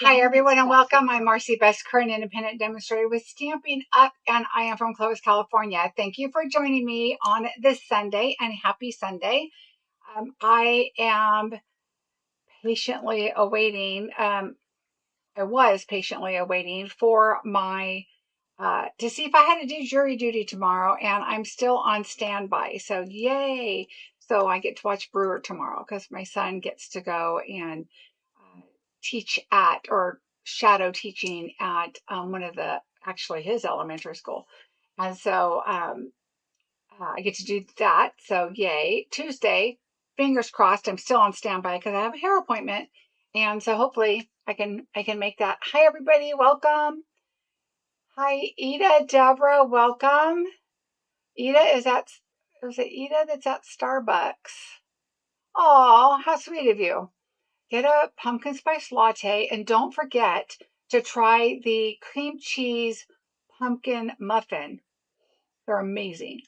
Hi everyone and welcome. I'm Marcie Besecker, an independent demonstrator with Stampin' Up, and I am from Clovis, California. Thank you for joining me on this Sunday, and happy Sunday. I am patiently awaiting, I was patiently awaiting for my, to see if I had to do jury duty tomorrow, and I'm still on standby, so yay. So I get to watch Brewer tomorrow because my son gets to go and teach at, or shadow teaching at one of the, actually his elementary school. And so I get to do that. So yay. Tuesday, fingers crossed, I'm still on standby because I have a hair appointment. And so hopefully I can make that. Hi everybody, welcome. Hi Ida, Deborah, welcome. Ida is it Ida that's at Starbucks? Oh, how sweet of you. Get a pumpkin spice latte, and don't forget to try the cream cheese pumpkin muffin. They're amazing.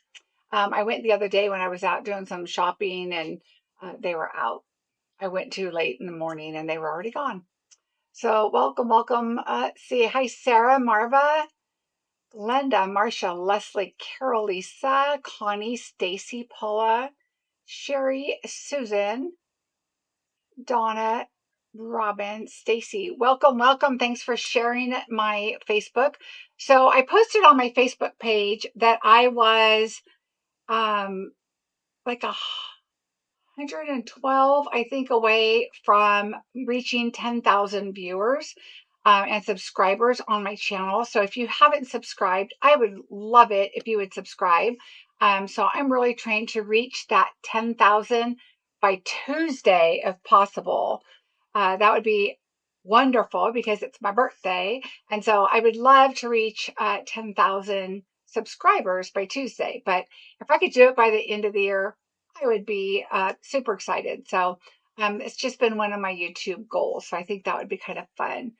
I went the other day when I was out doing some shopping, and they were out. I went too late in the morning and they were already gone. So welcome, welcome. See, hi Sarah, Marva, Glenda, Marcia, Leslie, Carol, Lisa, Connie, Stacy, Paula, Sherry, Susan, Donna, Robin, Stacy, welcome, welcome. Thanks for sharing my Facebook. So I posted on my Facebook page that I was like 112, I think, away from reaching 10,000 viewers and subscribers on my channel. So if you haven't subscribed, I would love it if you would subscribe. So I'm really trying to reach that 10,000 by Tuesday, if possible. That would be wonderful because it's my birthday. And so I would love to reach 10,000 subscribers by Tuesday. But if I could do it by the end of the year, I would be super excited. So it's just been one of my YouTube goals. So I think that would be kind of fun.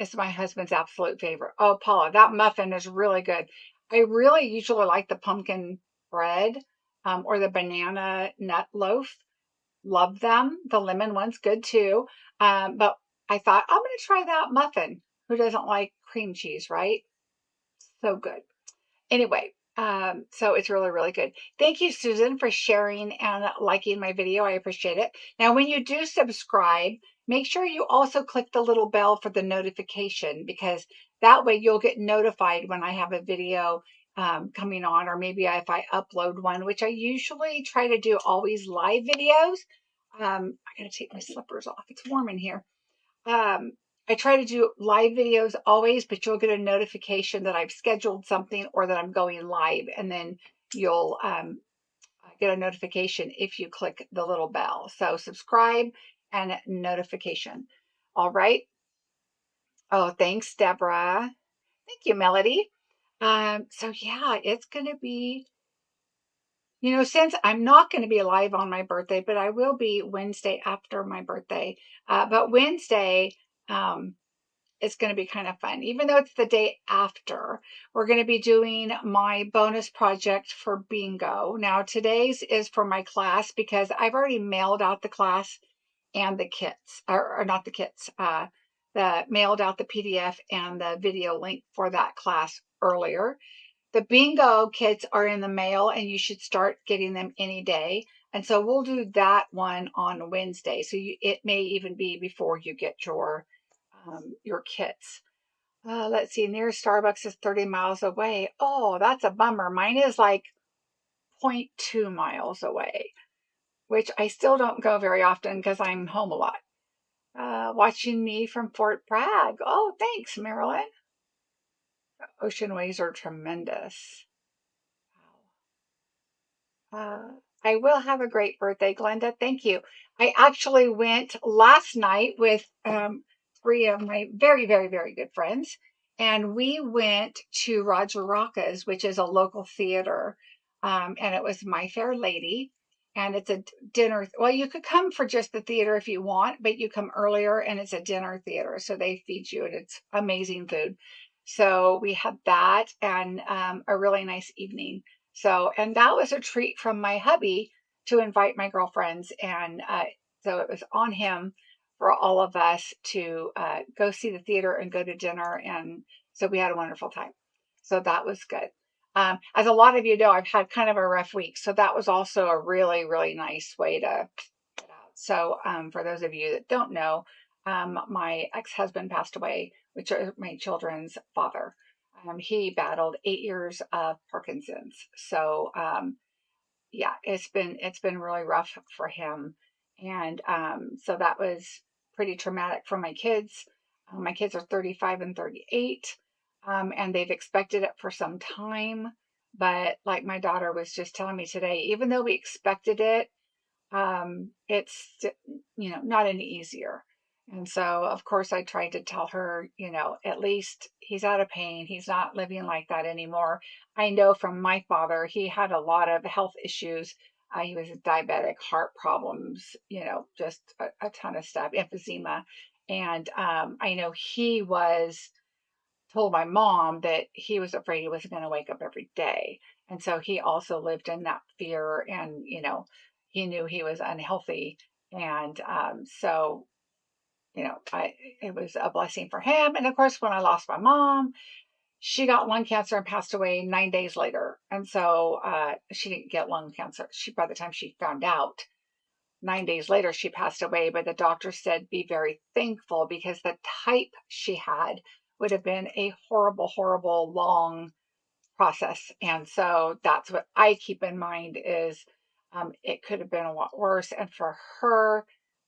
It's my husband's absolute favorite. Oh, Paula, that muffin is really good. I really usually like the pumpkin bread or the banana nut loaf. Love them. The lemon one's good too. But I thought, I'm going to try that muffin. Who doesn't like cream cheese, right? So good. Anyway, so it's really, really good. Thank you, Susan, for sharing and liking my video. I appreciate it. Now, when you do subscribe, make sure you also click the little bell for the notification, because that way you'll get notified when I have a video coming on, or maybe if I upload one, which I usually try to do always live videos. I gotta take my slippers off. It's warm in here. I try to do live videos always, but you'll get a notification that I've scheduled something or that I'm going live, and then you'll get a notification if you click the little bell. So subscribe and notification. All right. Oh, thanks, Deborah. Thank you, Melody. So yeah, it's going to be, since I'm not going to be live on my birthday, but I will be Wednesday after my birthday. But Wednesday, it's going to be kind of fun. Even though it's the day after, we're going to be doing my bonus project for bingo. Now, today's is for my class because I've already mailed out the class and the kits, or not the kits, mailed out the PDF and the video link for that class earlier. The bingo kits are in the mail, and you should start getting them any day. And so we'll do that one on Wednesday. So it may even be before you get your kits. Let's see, nearest Starbucks is 30 miles away. Oh, that's a bummer. Mine is like 0.2 miles away, which I still don't go very often because I'm home a lot. Watching me from Fort Bragg. Oh, thanks, Marilyn. The ocean waves are tremendous. I will have a great birthday, Glenda. Thank you. I actually went last night with 3 of my very, very, very good friends, and we went to Roger Rocca's, which is a local theater, and it was My Fair Lady, and it's a dinner. Well, you could come for just the theater if you want, but you come earlier, and it's a dinner theater, so they feed you, and it's amazing food. So we had that and a really nice evening. So, and that was a treat from my hubby to invite my girlfriends, and so it was on him for all of us to go see the theater and go to dinner. And so we had a wonderful time. So that was good. As a lot of you know, I've had kind of a rough week. So that was also a really, really nice way to get out. So for those of you that don't know, my ex-husband passed away, which is my children's father. He battled 8 years of Parkinson's. So yeah, it's been really rough for him. And so that was pretty traumatic for my kids. My kids are 35 and 38, and they've expected it for some time. But like my daughter was just telling me today, even though we expected it, it's, not any easier. And so, of course, I tried to tell her, at least he's out of pain. He's not living like that anymore. I know from my father, he had a lot of health issues. He was diabetic, heart problems, just a ton of stuff, emphysema. And I know he told my mom that he was afraid he wasn't going to wake up every day. And so he also lived in that fear, and, he knew he was unhealthy. And so, it was a blessing for him. And of course, when I lost my mom, she got lung cancer and passed away 9 days later. And so she didn't get lung cancer. By the time she found out, 9 days later, she passed away. But the doctor said, be very thankful, because the type she had would have been a horrible, horrible, long process. And so that's what I keep in mind is it could have been a lot worse. And for her,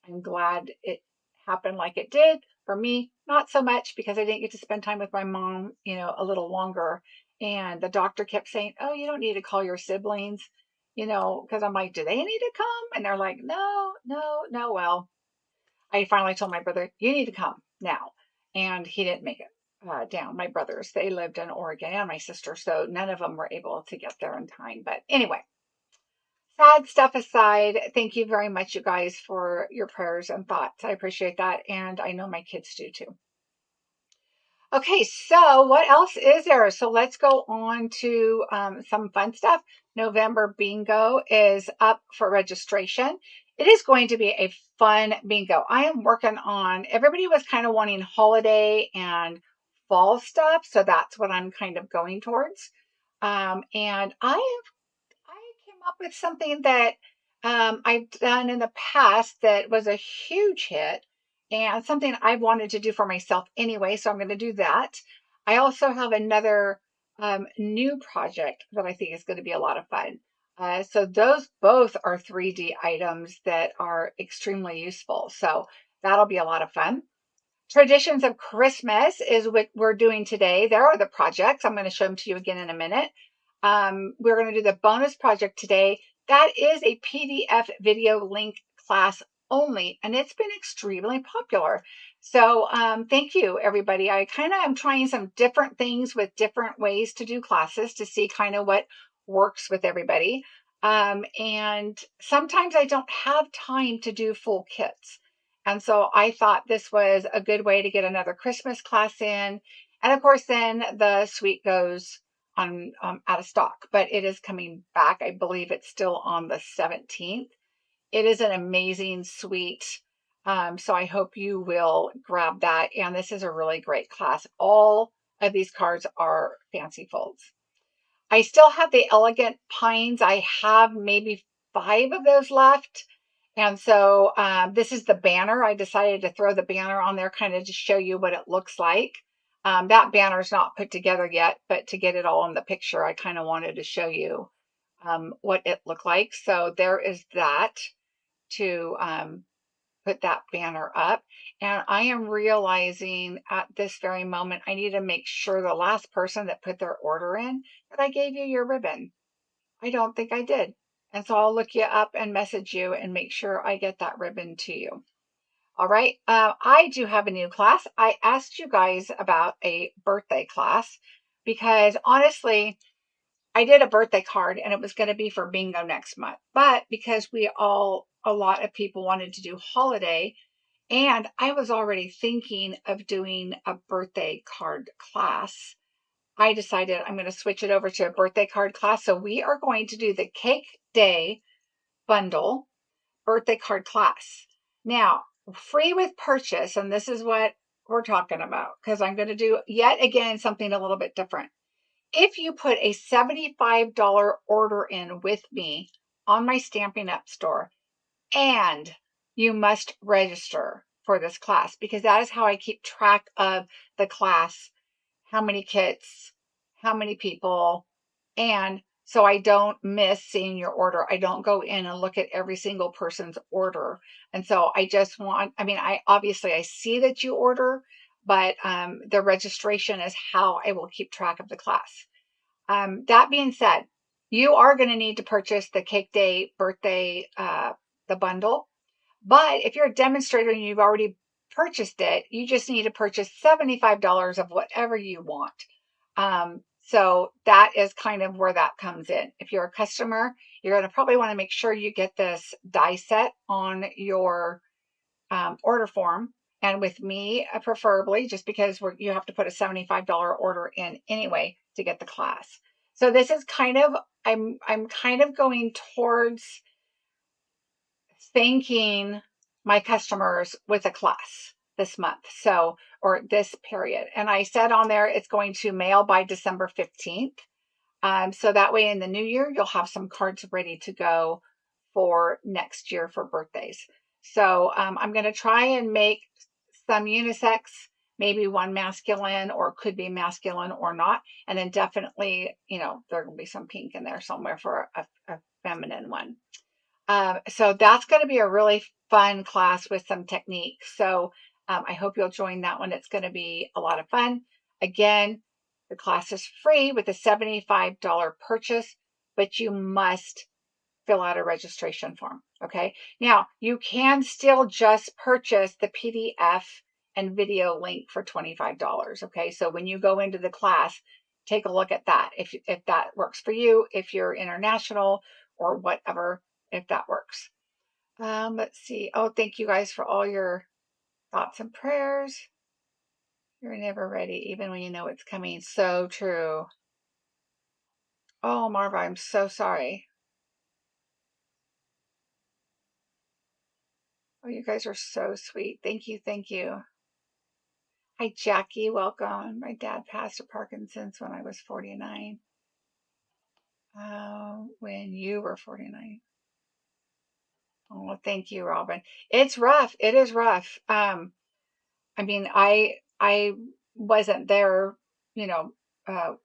I'm glad it happened like it did. For me, not so much, because I didn't get to spend time with my mom, a little longer. And the doctor kept saying, oh, you don't need to call your siblings, because I'm like, do they need to come? And they're like, no, no, no. Well, I finally told my brother, you need to come now. And he didn't make it down. My brothers, they lived in Oregon, and my sister, so none of them were able to get there in time. But anyway, sad stuff aside, thank you very much, you guys, for your prayers and thoughts. I appreciate that. And I know my kids do too. Okay, so what else is there? So let's go on to some fun stuff. November bingo is up for registration. It is going to be a fun bingo. I am working on, everybody was kind of wanting holiday and fall stuff, so that's what I'm kind of going towards. And I came up with something that I've done in the past that was a huge hit, and something I wanted to do for myself anyway, so I'm going to do that. I also have another new project that I think is going to be a lot of fun. So those both are 3D items that are extremely useful. So that'll be a lot of fun. Traditions of Christmas is what we're doing today. There are the projects. I'm going to show them to you again in a minute. We're going to do the bonus project today. That is a PDF video link class only, and it's been extremely popular. So thank you, everybody. I kind of am trying some different things with different ways to do classes to see kind of what works with everybody. And sometimes I don't have time to do full kits. And so I thought this was a good way to get another Christmas class in. And of course, then the suite goes on out of stock, but it is coming back. I believe it's still on the 17th. It is an amazing suite. So I hope you will grab that. And this is a really great class. All of these cards are fancy folds. I still have the Elegant Pines. I have maybe 5 of those left. And so this is the banner. I decided to throw the banner on there kind of to show you what it looks like. That banner is not put together yet, but to get it all in the picture, I kind of wanted to show you what it looked like. So there is that to put that banner up. And I am realizing at this very moment, I need to make sure the last person that put their order in that I gave you your ribbon. I don't think I did. And so I'll look you up and message you and make sure I get that ribbon to you. All right. I do have a new class. I asked you guys about a birthday class because honestly, I did a birthday card and it was going to be for bingo next month. But because a lot of people wanted to do holiday, and I was already thinking of doing a birthday card class, I decided I'm going to switch it over to a birthday card class. So we are going to do the Cake Day Bundle birthday card class. Now, free with purchase, and this is what we're talking about, because I'm going to do yet again something a little bit different. If you put a $75 order in with me on my Stampin' Up store, and you must register for this class, because that is how I keep track of the class, how many kits, how many people, and so I don't miss seeing your order. I don't go in and look at every single person's order. And so I just want, I mean, I obviously I see that you order, but the registration is how I will keep track of the class. That being said, you are going to need to purchase the Cake Day birthday, the bundle. But if you're a demonstrator and you've already purchased it, you just need to purchase $75 of whatever you want. So that is kind of where that comes in. If you're a customer, you're going to probably want to make sure you get this die set on your order form. And with me, preferably, just because you have to put a $75 order in anyway to get the class. So this is kind of, I'm kind of going towards thanking my customers with a class this month. So, or this period. And I said on there, it's going to mail by December 15th. So that way in the new year, you'll have some cards ready to go for next year for birthdays. So I'm going to try and make some unisex, maybe one masculine, or could be masculine or not. And then definitely, you know, there will be some pink in there somewhere for a feminine one. So that's going to be a really fun class with some techniques. So I hope you'll join that one. It's going to be a lot of fun. Again, the class is free with a $75 purchase, but you must fill out a registration form. Okay. Now you can still just purchase the PDF and video link for $25. Okay. So when you go into the class, take a look at that. If that works for you, if you're international or whatever, if that works. Let's see. Oh, thank you guys for all your thoughts and prayers. You're never ready, even when you know it's coming. So true. Oh, Marva, I'm so sorry. Oh, you guys are so sweet. Thank you. Thank you. Hi, Jackie. Welcome. My dad passed of Parkinson's when I was 49. When you were 49. Oh, thank you, Robin. It's rough. It is rough. I mean, I wasn't there, you know,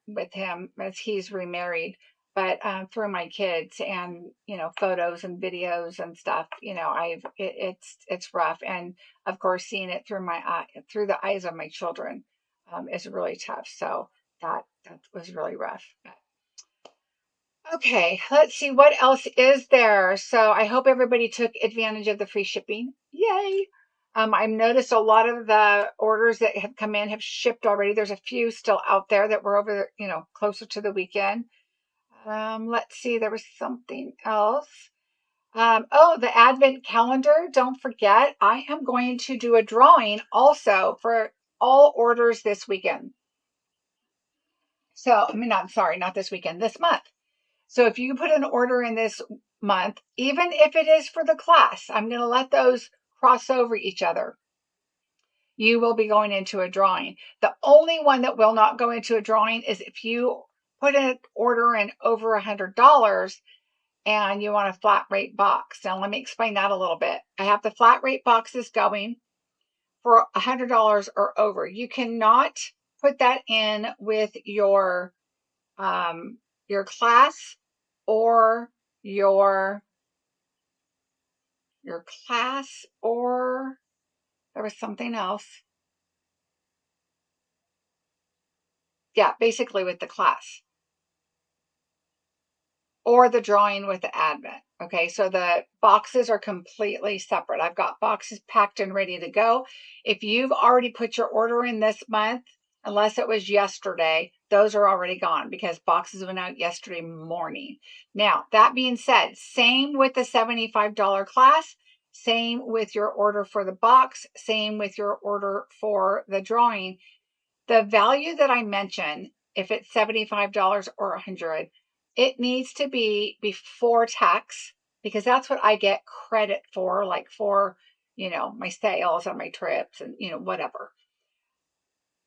with him as he's remarried, but through my kids and, you know, photos and videos and stuff, you know, it's rough, and of course seeing it through the eyes of my children is really tough. So that was really rough. Okay, let's see what else is there. So I hope everybody took advantage of the free shipping. Yay! I've noticed a lot of the orders that have come in have shipped already. There's a few still out there that were over, you know, closer to the weekend. Let's see, there was something else. Oh, the Advent calendar. Don't forget, I am going to do a drawing also for all orders this weekend. So, I mean, not this weekend, this month. So if you put an order in this month, even if it is for the class, I'm going to let those cross over each other. You will be going into a drawing. The only one that will not go into a drawing is if you put an order in over $100 and you want a flat rate box. Now let me explain that a little bit. I have the flat rate boxes going for $100 or over. You cannot put that in with your class or your class, or there was something else. Yeah, basically with the class or the drawing with the Advent. Okay, so the boxes are completely separate. I've got boxes packed and ready to go. If you've already put your order in this month, unless it was yesterday, those are already gone because boxes went out yesterday morning. Now, that being said, same with the $75 class, same with your order for the box, same with your order for the drawing. The value that I mentioned, if it's $75 or $100, it needs to be before tax, because that's what I get credit for, like for, you know, my sales and my trips and, you know, whatever.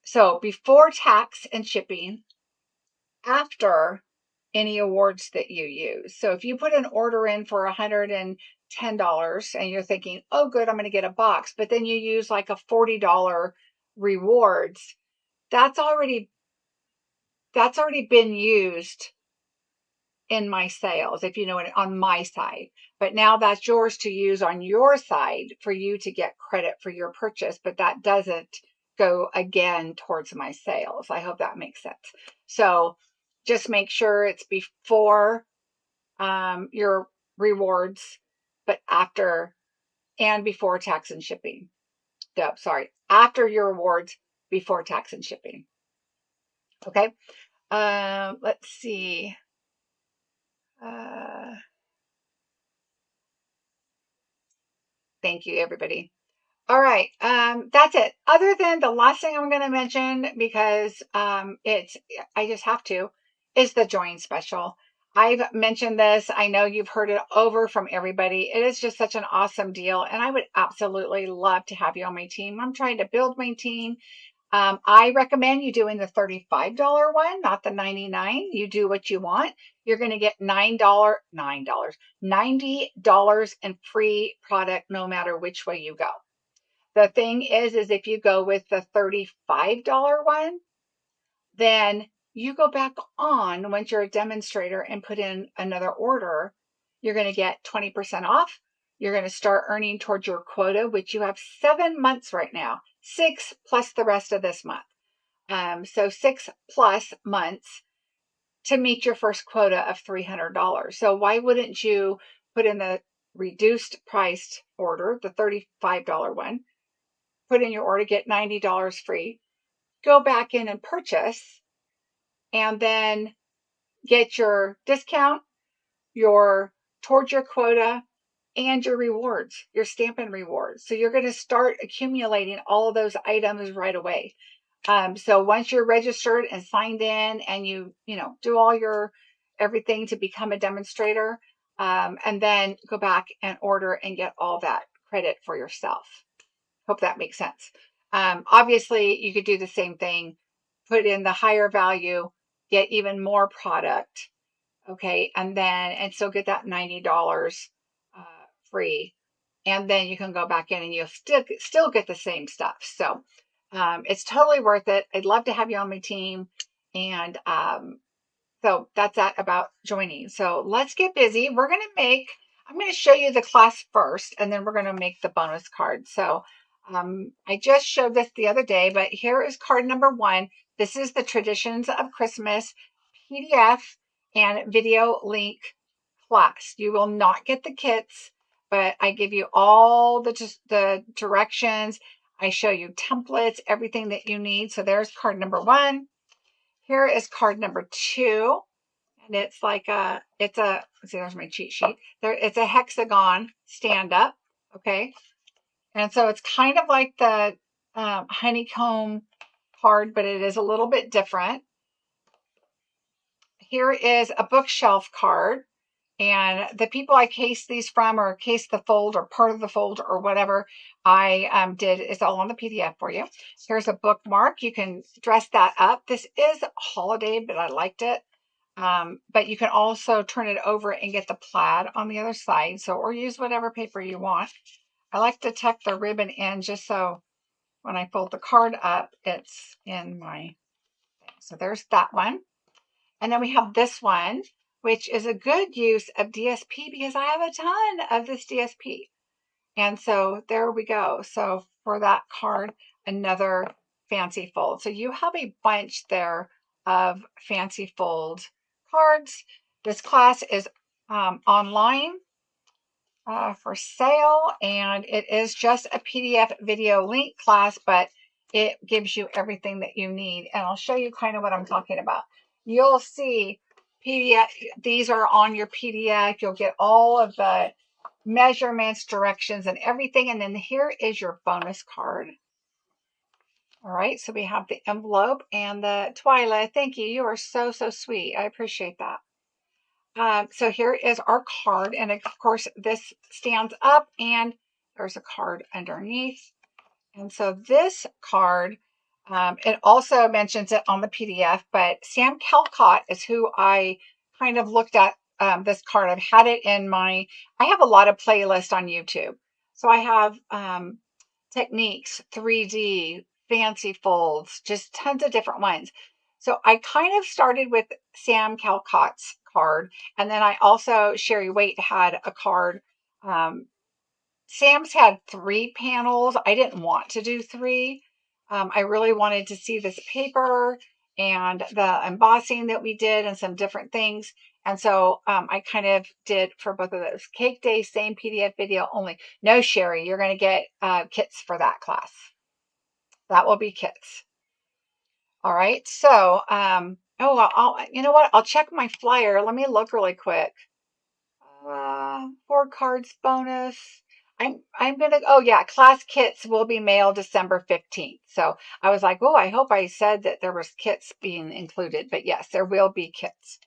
So before tax and shipping, after any awards that you use. So if you put an order in for $110 and you're thinking, oh, good, I'm going to get a box, but then you use like a $40 rewards, that's already been used in my sales, if you know it, on my side. But now that's yours to use on your side for you to get credit for your purchase, but that doesn't go again towards my sales. I hope that makes sense. So just make sure it's before your rewards, but after and before tax and shipping. No, sorry, after your rewards, before tax and shipping. Okay. Let's see. Thank you, everybody. All right, that's it. Other than the last thing I'm going to mention, because I just have to, is the join special. I've mentioned this. I know you've heard it over from everybody. It is just such an awesome deal, and I would absolutely love to have you on my team. I'm trying to build my team. I recommend you doing the $35 one, not the $99. You do what you want. You're going to get $90 in free product no matter which way you go. The thing is if you go with the $35 one, then you go back on once you're a demonstrator and put in another order, you're going to get 20% off. You're going to start earning towards your quota, which you have 7 months right now, 6 plus the rest of this month. So 6 plus months to meet your first quota of $300. So why wouldn't you put in the reduced priced order, the $35 one, put in your order, get $90 free, go back in and purchase, and then get your discount, towards your quota, and your rewards, your Stampin' rewards. So you're going to start accumulating all of those items right away. So once you're registered and signed in and you do all your everything to become a demonstrator, and then go back and order and get all that credit for yourself. Hope that makes sense. Obviously, you could do the same thing, put in the higher value, get even more product, okay, and still get that $90 free, and then you can go back in and you'll still get the same stuff. So it's totally worth it. I'd love to have you on my team, and so that's that about joining. So let's get busy. I'm going to show you the class first, and then we're going to make the bonus card. So I just showed this the other day, but here is card number 1. This is the Traditions of Christmas PDF and video link class. You will not get the kits, but I give you all the directions. I show you templates, everything that you need. So there's card number 1. Here is card number 2. And it's like let's see, there's my cheat sheet. It's a hexagon stand up. Okay. And so it's kind of like the honeycomb card, but it is a little bit different. Here is a bookshelf card. And the people I case these from, or case the fold or part of the fold or whatever I did, is all on the PDF for you. Here's a bookmark. You can dress that up. This is holiday, but I liked it. But you can also turn it over and get the plaid on the other side. So, or use whatever paper you want. I like to tuck the ribbon in just so when I fold the card up, it's in my thing. So there's that one. And then we have this one, which is a good use of DSP because I have a ton of this DSP. And so there we go. So for that card, another fancy fold. So you have a bunch there of fancy fold cards. This class is online for sale, and it is just a PDF video link class, but it gives you everything that you need. And I'll show you kind of what I'm talking about. You'll see PDF, these are on your PDF. You'll get all of the measurements, directions, and everything. And then here is your bonus card. All right, so we have the envelope and the Twyla. Thank you. You are so, so sweet. I appreciate that. So here is our card. And of course, this stands up and There's a card underneath. And so this card, it also mentions it on the PDF, but Sam Calcott is who I kind of looked at this card. I've had it in I have a lot of playlists on YouTube. So I have techniques, 3D, fancy folds, just tons of different ones. So I kind of started with Sam Calcott's card. And then I also, Sherry Waite had a card. Sam's had 3 panels. I didn't want to do 3. I really wanted to see this paper and the embossing that we did and some different things. And so I kind of did for both of those. Cake Day, same PDF video only. No, Sherry, you're going to get kits for that class. That will be kits. All right. So, you know what? I'll check my flyer. Let me look really quick. 4 cards bonus. I'm gonna, oh yeah, class kits will be mailed December 15th. So I was like, oh, I hope I said that there was kits being included, but yes, there will be kits.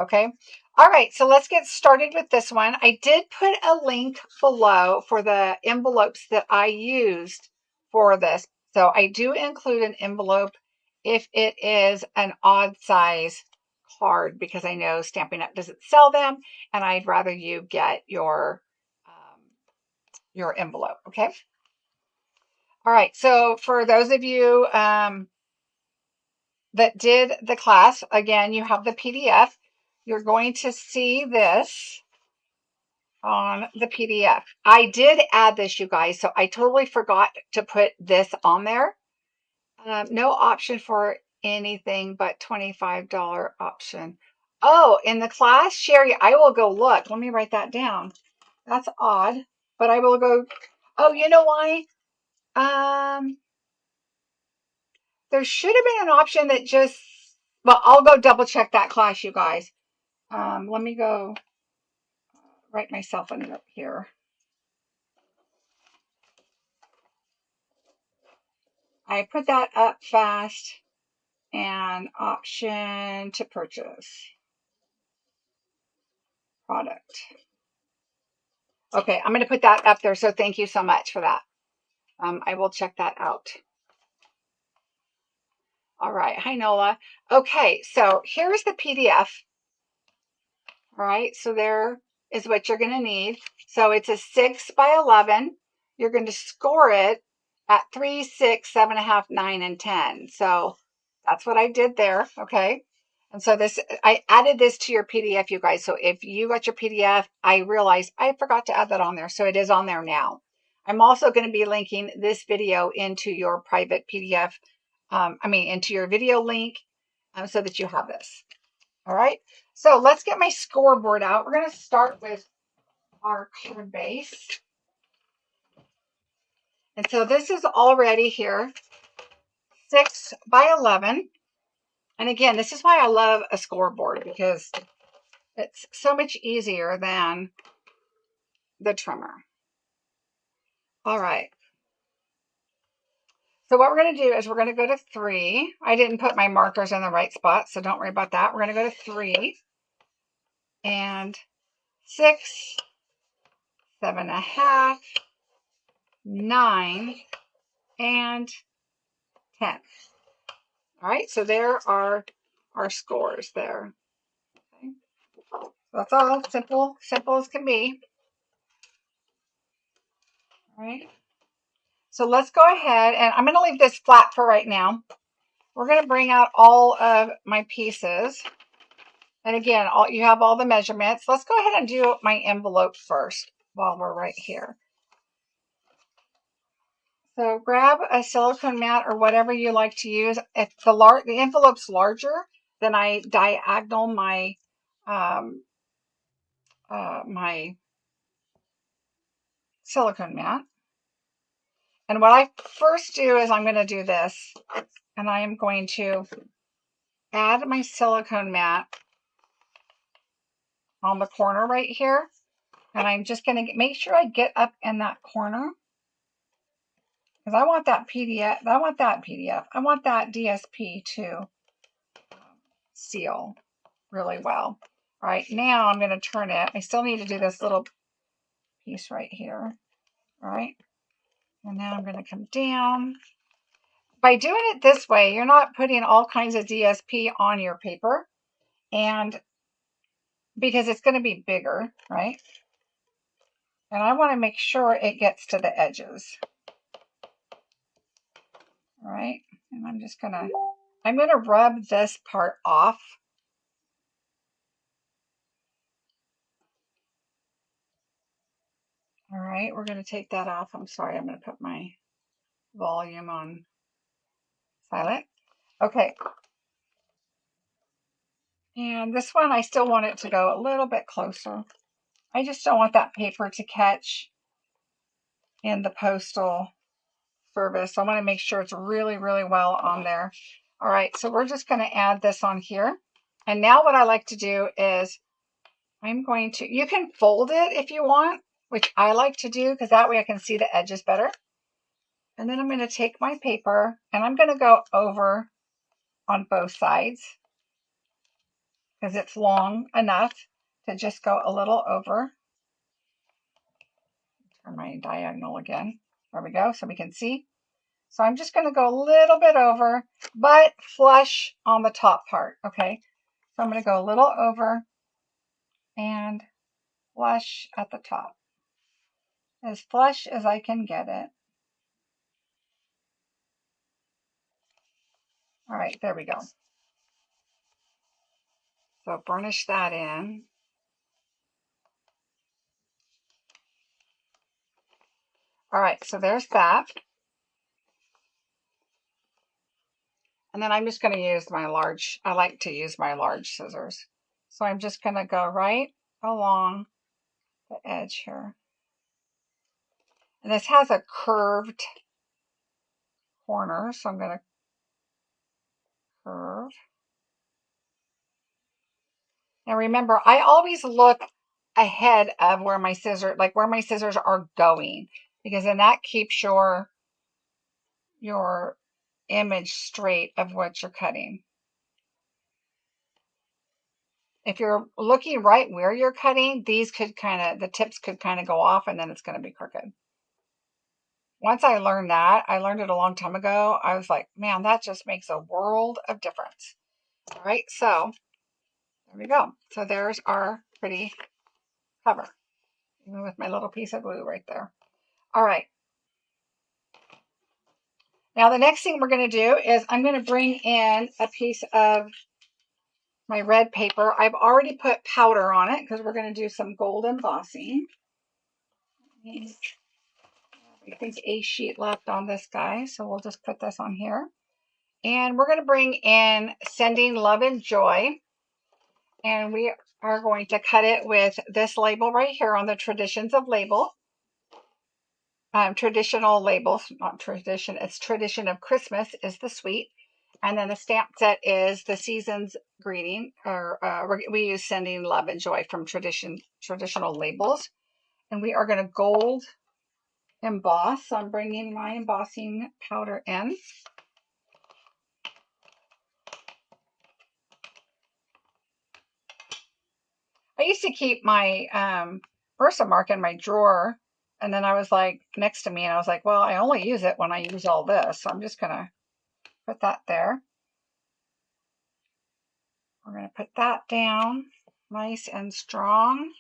Okay. All right. So let's get started with this one. I did put a link below for the envelopes that I used for this. So I do include an envelope if it is an odd size card, because I know Stampin' Up! Doesn't sell them, and I'd rather you get your envelope. Okay. All right. So for those of you that did the class, again, you have the PDF. You're going to see this on the PDF. I did add this, you guys, so I totally forgot to put this on there. No option for anything but $25 option. Oh, in the class, Sherry, I will go look. Let me write that down. That's odd, but I will go. Oh, you know why? There should have been an option that just, well, I'll go double check that class, you guys. Let me go write myself a note here. I put that up fast, and option to purchase product. Okay, I'm going to put that up there. So thank you so much for that. I will check that out. All right. Hi, Nola. Okay, so here's the PDF. All right, so there is what you're going to need. So it's a 6 by 11. You're going to score it at 3, 6, 7.5, 9, and 10. So that's what I did there. Okay. And so this, I added this to your PDF, you guys. So if you got your PDF, I realized I forgot to add that on there. So it is on there now. I'm also going to be linking this video into your private PDF, into your video link, so that you have this. All right. So let's get my scoreboard out. We're going to start with our card base. And so this is already here, 6 by 11. And again, this is why I love a scoreboard, because it's so much easier than the trimmer. All right. So what we're going to do is we're going to go to 3. I didn't put my markers in the right spot, so don't worry about that. We're going to go to 3 and 6, 7.5, 9, and 10. All right, so there are our scores there. Okay. That's all, simple as can be. All right. So let's go ahead, and I'm going to leave this flat for right now. We're going to bring out all of my pieces. And again, you have all the measurements. Let's go ahead and do my envelope first while we're right here. So grab a silicone mat or whatever you like to use. If the envelope's larger, then I diagonal my my silicone mat. And what I first do is I'm going to do this, and I am going to add my silicone mat on the corner right here. And I'm just going to make sure I get up in that corner, because I want that PDF. I want that DSP to seal really well. All right, now I'm going to turn it. I still need to do this little piece right here. All right. And now I'm going to come down. By doing it this way, you're not putting all kinds of DSP on your paper, and because it's going to be bigger, right? And I want to make sure it gets to the edges. All right. And I'm going to rub this part off. All right. We're going to take that off. I'm sorry. I'm going to put my volume on silent. Okay. And this one, I still want it to go a little bit closer. I just don't want that paper to catch in the postal service. So I want to make sure it's really, really well on there. All right, so we're just going to add this on here. And now what I like to do is you can fold it if you want, which I like to do because that way I can see the edges better. And then I'm going to take my paper and I'm going to go over on both sides because it's long enough to just go a little over. Turn my diagonal again. There we go, so we can see. So I'm just going to go a little bit over, but flush on the top part, okay? So I'm going to go a little over and flush at the top. As flush as I can get it. All right, there we go. So burnish that in. All right, so there's that. And then I'm just going to use my large, I like to use my large scissors. So I'm just going to go right along the edge here. And this has a curved corner, so I'm going to curve. Now remember, I always look ahead of where my scissors are going, because then that keeps your image straight of what you're cutting. If you're looking right where you're cutting, the tips could kind of go off and then it's going to be crooked. Once I learned it a long time ago, I was like, man, that just makes a world of difference. All right, so there we go. So there's our pretty cover, even with my little piece of glue right there. All right. Now the next thing we're going to do is I'm going to bring in a piece of my red paper. I've already put powder on it because we're going to do some gold embossing. I think a sheet left on this guy, so we'll just put this on here. And we're going to bring in Sending Love and Joy. And we are going to cut it with this label right here on the Traditions of Label. Traditional labels, not tradition, it's Tradition of Christmas is the sweet. And then the stamp set is the Season's Greeting, or we use Sending Love and Joy from traditional labels. And we are going to gold emboss. So I'm bringing my embossing powder in. I used to keep my Versamark in my drawer, and then I was like, next to me, and I was like, well, I only use it when I use all this. So I'm just going to put that there. We're going to put that down nice and strong.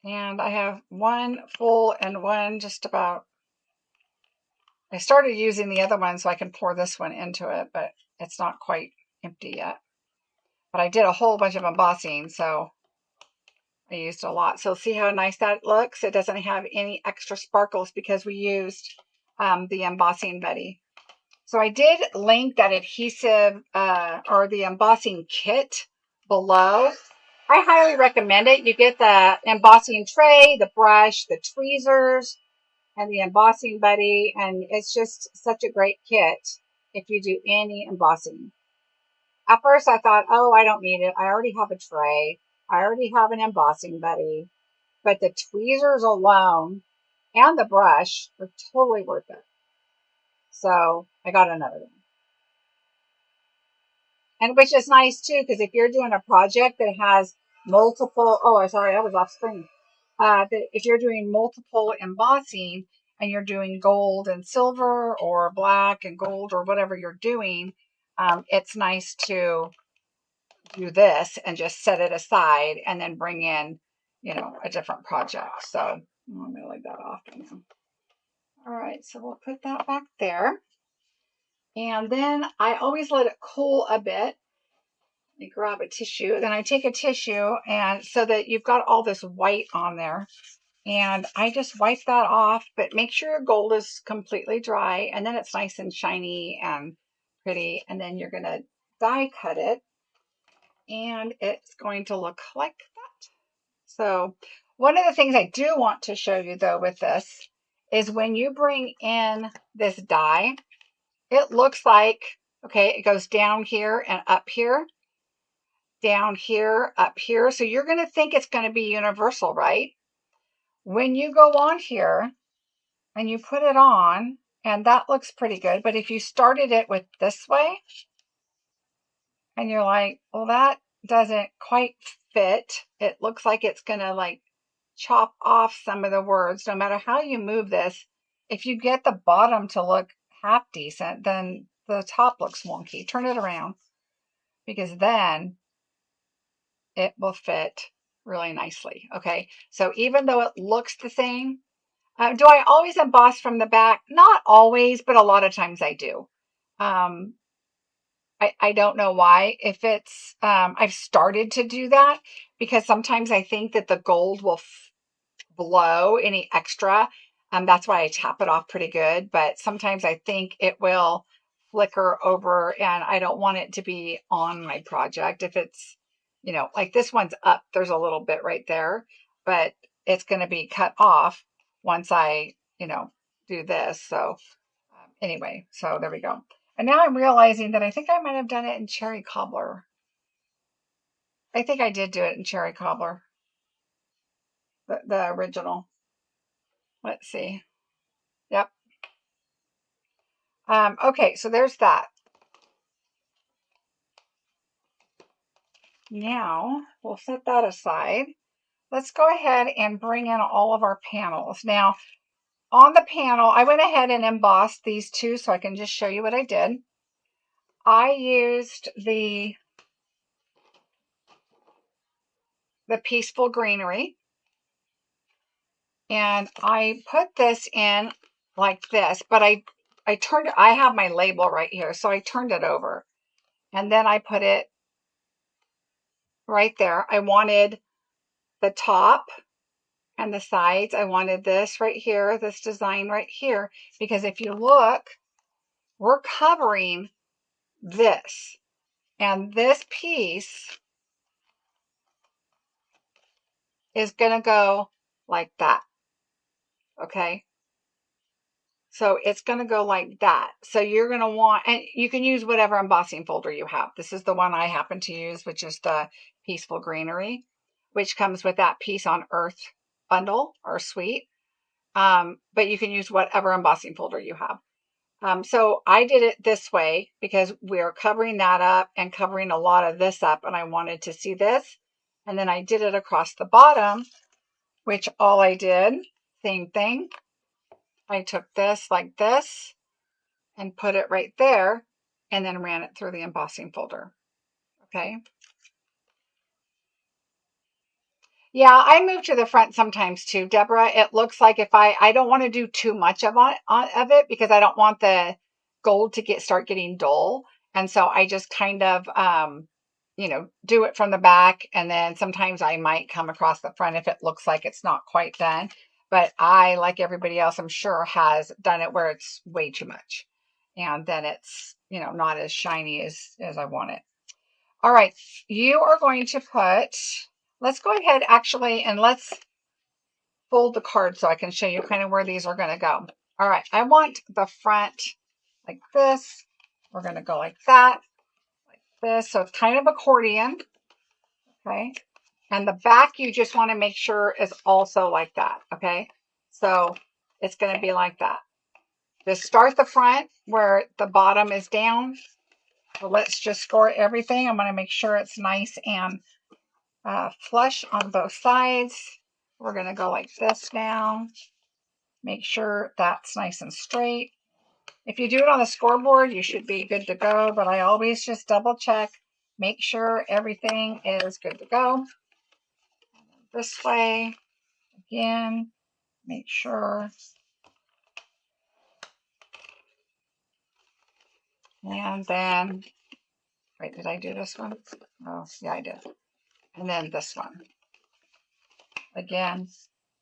And I have one full and one just about. I started using the other one so I can pour this one into it, but it's not quite empty yet. But I did a whole bunch of embossing, so I used a lot. So see how nice that looks? It doesn't have any extra sparkles because we used the embossing buddy. So I did link that adhesive or the embossing kit below. I highly recommend it. You get the embossing tray, the brush, the tweezers, and the embossing buddy. And it's just such a great kit if you do any embossing. At first I thought, oh, I don't need it. I already have a tray. I already have an embossing buddy. But the tweezers alone and the brush are totally worth it. So I got another one. And which is nice too, because if you're doing a project that has multiple, oh, sorry, I was off screen. If you're doing multiple embossing and you're doing gold and silver or black and gold or whatever you're doing, it's nice to do this and just set it aside and then bring in, a different project. So I'm going to leave that off now. All right, so we'll put that back there. And then I always let it cool a bit. Let me grab a tissue. Then I take a tissue and so that you've got all this white on there. And I just wipe that off, but make sure your gold is completely dry and then it's nice and shiny and pretty. And then you're going to die cut it and it's going to look like that. So one of the things I do want to show you though with this is when you bring in this die, it looks like, okay, it goes down here and up here, down here, up here. So you're going to think it's going to be universal, right? When you go on here and you put it on, and that looks pretty good. But if you started it with this way and you're like, well, that doesn't quite fit. It looks like it's going to like chop off some of the words. No matter how you move this, if you get the bottom to look half decent, then the top looks wonky. Turn it around because then it will fit really nicely. Okay, so even though it looks the same, do I always emboss from the back? Not always, but a lot of times I do. I don't know why. If it's, I've started to do that because sometimes I think that the gold will blow any extra. That's why I tap it off pretty good. But sometimes I think it will flicker over and I don't want it to be on my project. If it's, like this one's up, there's a little bit right there, but it's going to be cut off once I, do this. So anyway, so there we go. And now I'm realizing that I think I might have done it in cherry cobbler. I think I did do it in cherry cobbler, the original. Let's see. Yep. Okay, so there's that. Now we'll set that aside. Let's go ahead and bring in all of our panels. Now on the panel, I went ahead and embossed these two so I can just show you what I did. I used the Peaceful Greenery. And I put this in like this, but I have my label right here. So I turned it over and then I put it right there. I wanted the top and the sides. I wanted this right here, this design right here, because if you look, we're covering this and this piece is going to go like that. Okay. So it's going to go like that. So you're going to want, and you can use whatever embossing folder you have. This is the one I happen to use, which is the Peaceful Greenery, which comes with that Peace on Earth bundle or suite. But you can use whatever embossing folder you have. So I did it this way because we're covering that up and covering a lot of this up, and I wanted to see this. And then I did it across the bottom, which all I did, same thing. I took this like this and put it right there and then ran it through the embossing folder. Okay. Yeah, I move to the front sometimes too, Deborah. It looks like if I don't want to do too much of it because I don't want the gold to start getting dull. And so I just kind of, do it from the back. And then sometimes I might come across the front if it looks like it's not quite done. But I, like everybody else, I'm sure has done it where it's way too much. And then it's, not as shiny as I want it. All right, you are going to let's go ahead actually, and let's fold the card so I can show you kind of where these are going to go. All right, I want the front like this. We're going to go like that, like this. So it's kind of accordion, okay? And the back, you just want to make sure is also like that, okay? So it's going to be like that. Just start the front where the bottom is down. So let's just score everything. I'm going to make sure it's nice and flush on both sides. We're going to go like this now. Make sure that's nice and straight. If you do it on the scoreboard, you should be good to go, but I always just double check, make sure everything is good to go. This way, again, make sure. And then, wait, did I do this one? Oh, yeah, I did. And then this one. Again,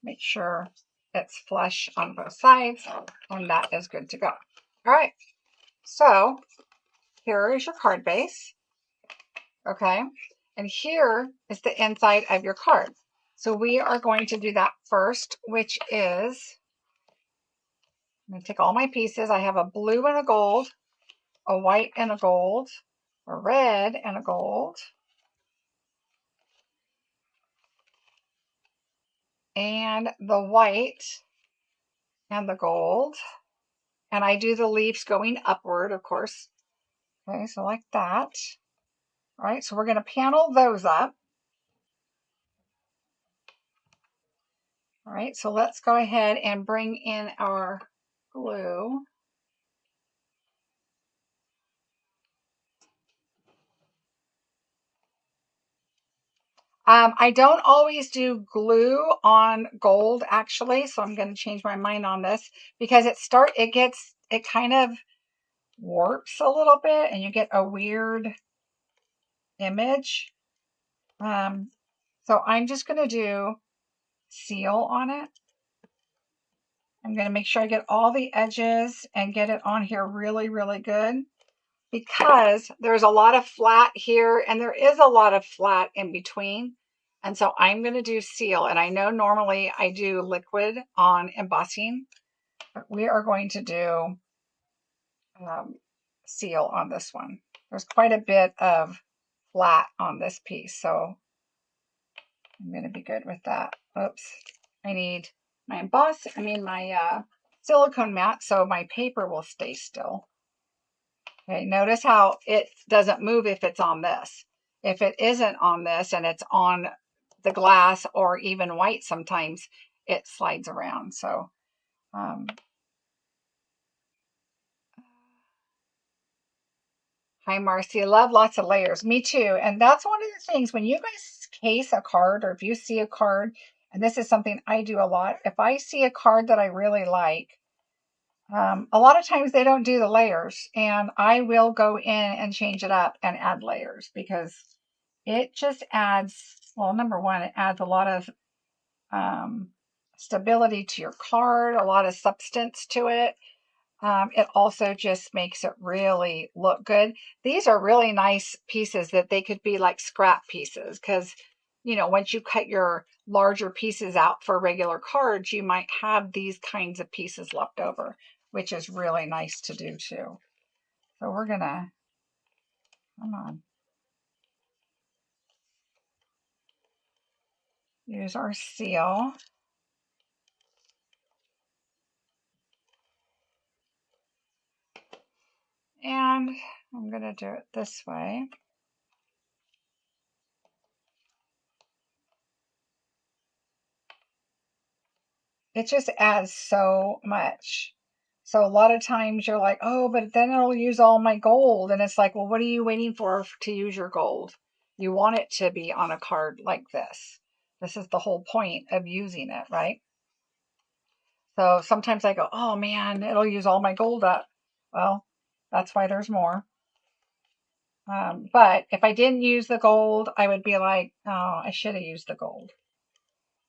make sure it's flush on both sides, and that is good to go. All right, so here is your card base, okay? And here is the inside of your card. So we are going to do that first, which is, I'm going to take all my pieces. I have a blue and a gold, a white and a gold, a red and a gold, and the white and the gold. And I do the leaves going upward, of course. Okay, so like that. All right, so we're going to panel those up. All right, so let's go ahead and bring in our glue. I don't always do glue on gold actually, so I'm going to change my mind on this because it kind of warps a little bit and you get a weird image. So I'm just going to do seal on it. I'm going to make sure I get all the edges and get it on here really, really good because there's a lot of flat here and there is a lot of flat in between. And so I'm going to do seal. And I know normally I do liquid on embossing, but we are going to do seal on this one. There's quite a bit of flat on this piece, so I'm going to be good with that. Oops, I need my my silicone mat so my paper will stay still. Okay, notice how it doesn't move if it's on this. If it isn't on this and it's on the glass or even white, sometimes it slides around. So hi, Marcie. Love lots of layers. Me too. And that's one of the things when you guys case a card or if you see a card, and this is something I do a lot. If I see a card that I really like, a lot of times they don't do the layers and I will go in and change it up and add layers because it just adds, well, number one, it adds a lot of stability to your card, a lot of substance to it. It also just makes it really look good. These are really nice pieces that they could be like scrap pieces because, you know, once you cut your larger pieces out for regular cards, you might have these kinds of pieces left over, which is really nice to do too. So we're gonna, come on, use our seal. And I'm gonna do it this way. It just adds so much. So a lot of times you're like, oh, but then it'll use all my gold. And it's like, well, what are you waiting for to use your gold? You want it to be on a card like this. This is the whole point of using it, right? So sometimes I go, oh man, it'll use all my gold up. Well, that's why there's more. But if I didn't use the gold, I would be like, oh, I should have used the gold.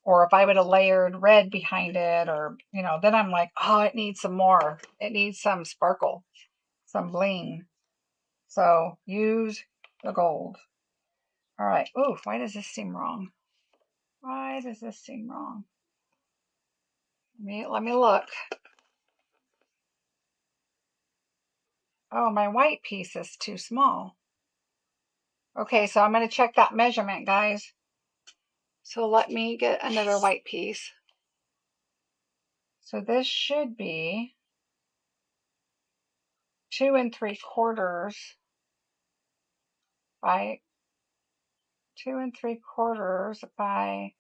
Or if I would have layered red behind it, or, you know, then I'm like, oh, it needs some more. It needs some sparkle, some bling. So use the gold. All right. Ooh, why does this seem wrong? Why does this seem wrong? Let me look. Oh, my white piece is too small. Okay, so I'm going to check that measurement, guys. So let me get another white piece. So this should be 2 3/4 by 2 3/4 by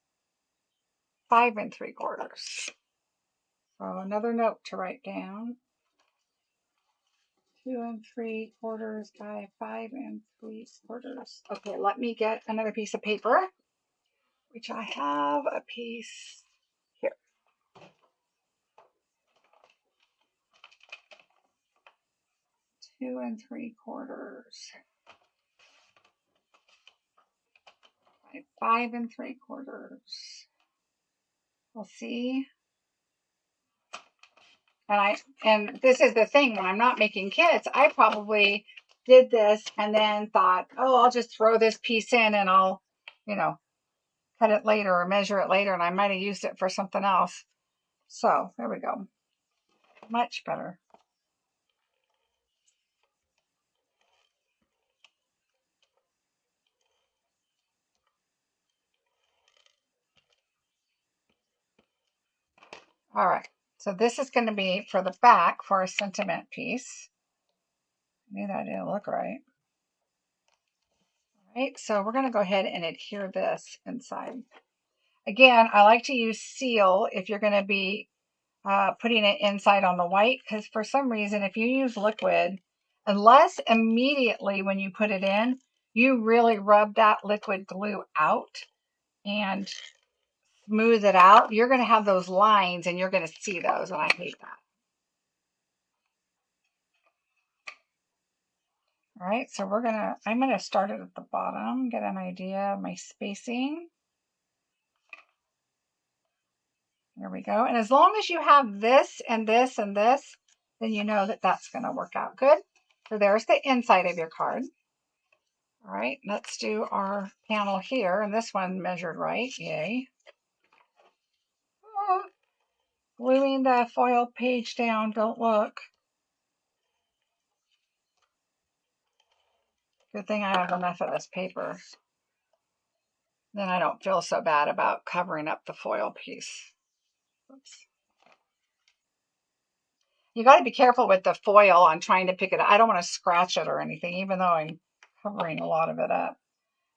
5 3/4. So another note to write down. 2 3/4 by 5 3/4. Okay, let me get another piece of paper, which I have a piece here. 2 3/4 by 5 3/4. We'll see. And this is the thing, when I'm not making kits, I probably did this and then thought, oh, I'll just throw this piece in and I'll, cut it later or measure it later, and I might have used it for something else. So there we go. Much better. All right. So this is going to be for the back for a sentiment piece. Maybe that didn't look right. All right. So we're going to go ahead and adhere this inside. Again, I like to use seal if you're going to be putting it inside on the white, because for some reason, if you use liquid, unless immediately when you put it in, you really rub that liquid glue out and smooth it out, you're going to have those lines and you're going to see those, and I hate that. All right, so I'm going to start it at the bottom, get an idea of my spacing. There we go. And as long as you have this and this and this, then you know that that's going to work out good. So there's the inside of your card. All right, let's do our panel here. And this one measured right. Yay. Oh, gluing the foil page down. Don't look. Good thing I have enough of this paper. Then I don't feel so bad about covering up the foil piece. Oops. You got to be careful with the foil on trying to pick it up. I don't want to scratch it or anything, even though I'm covering a lot of it up.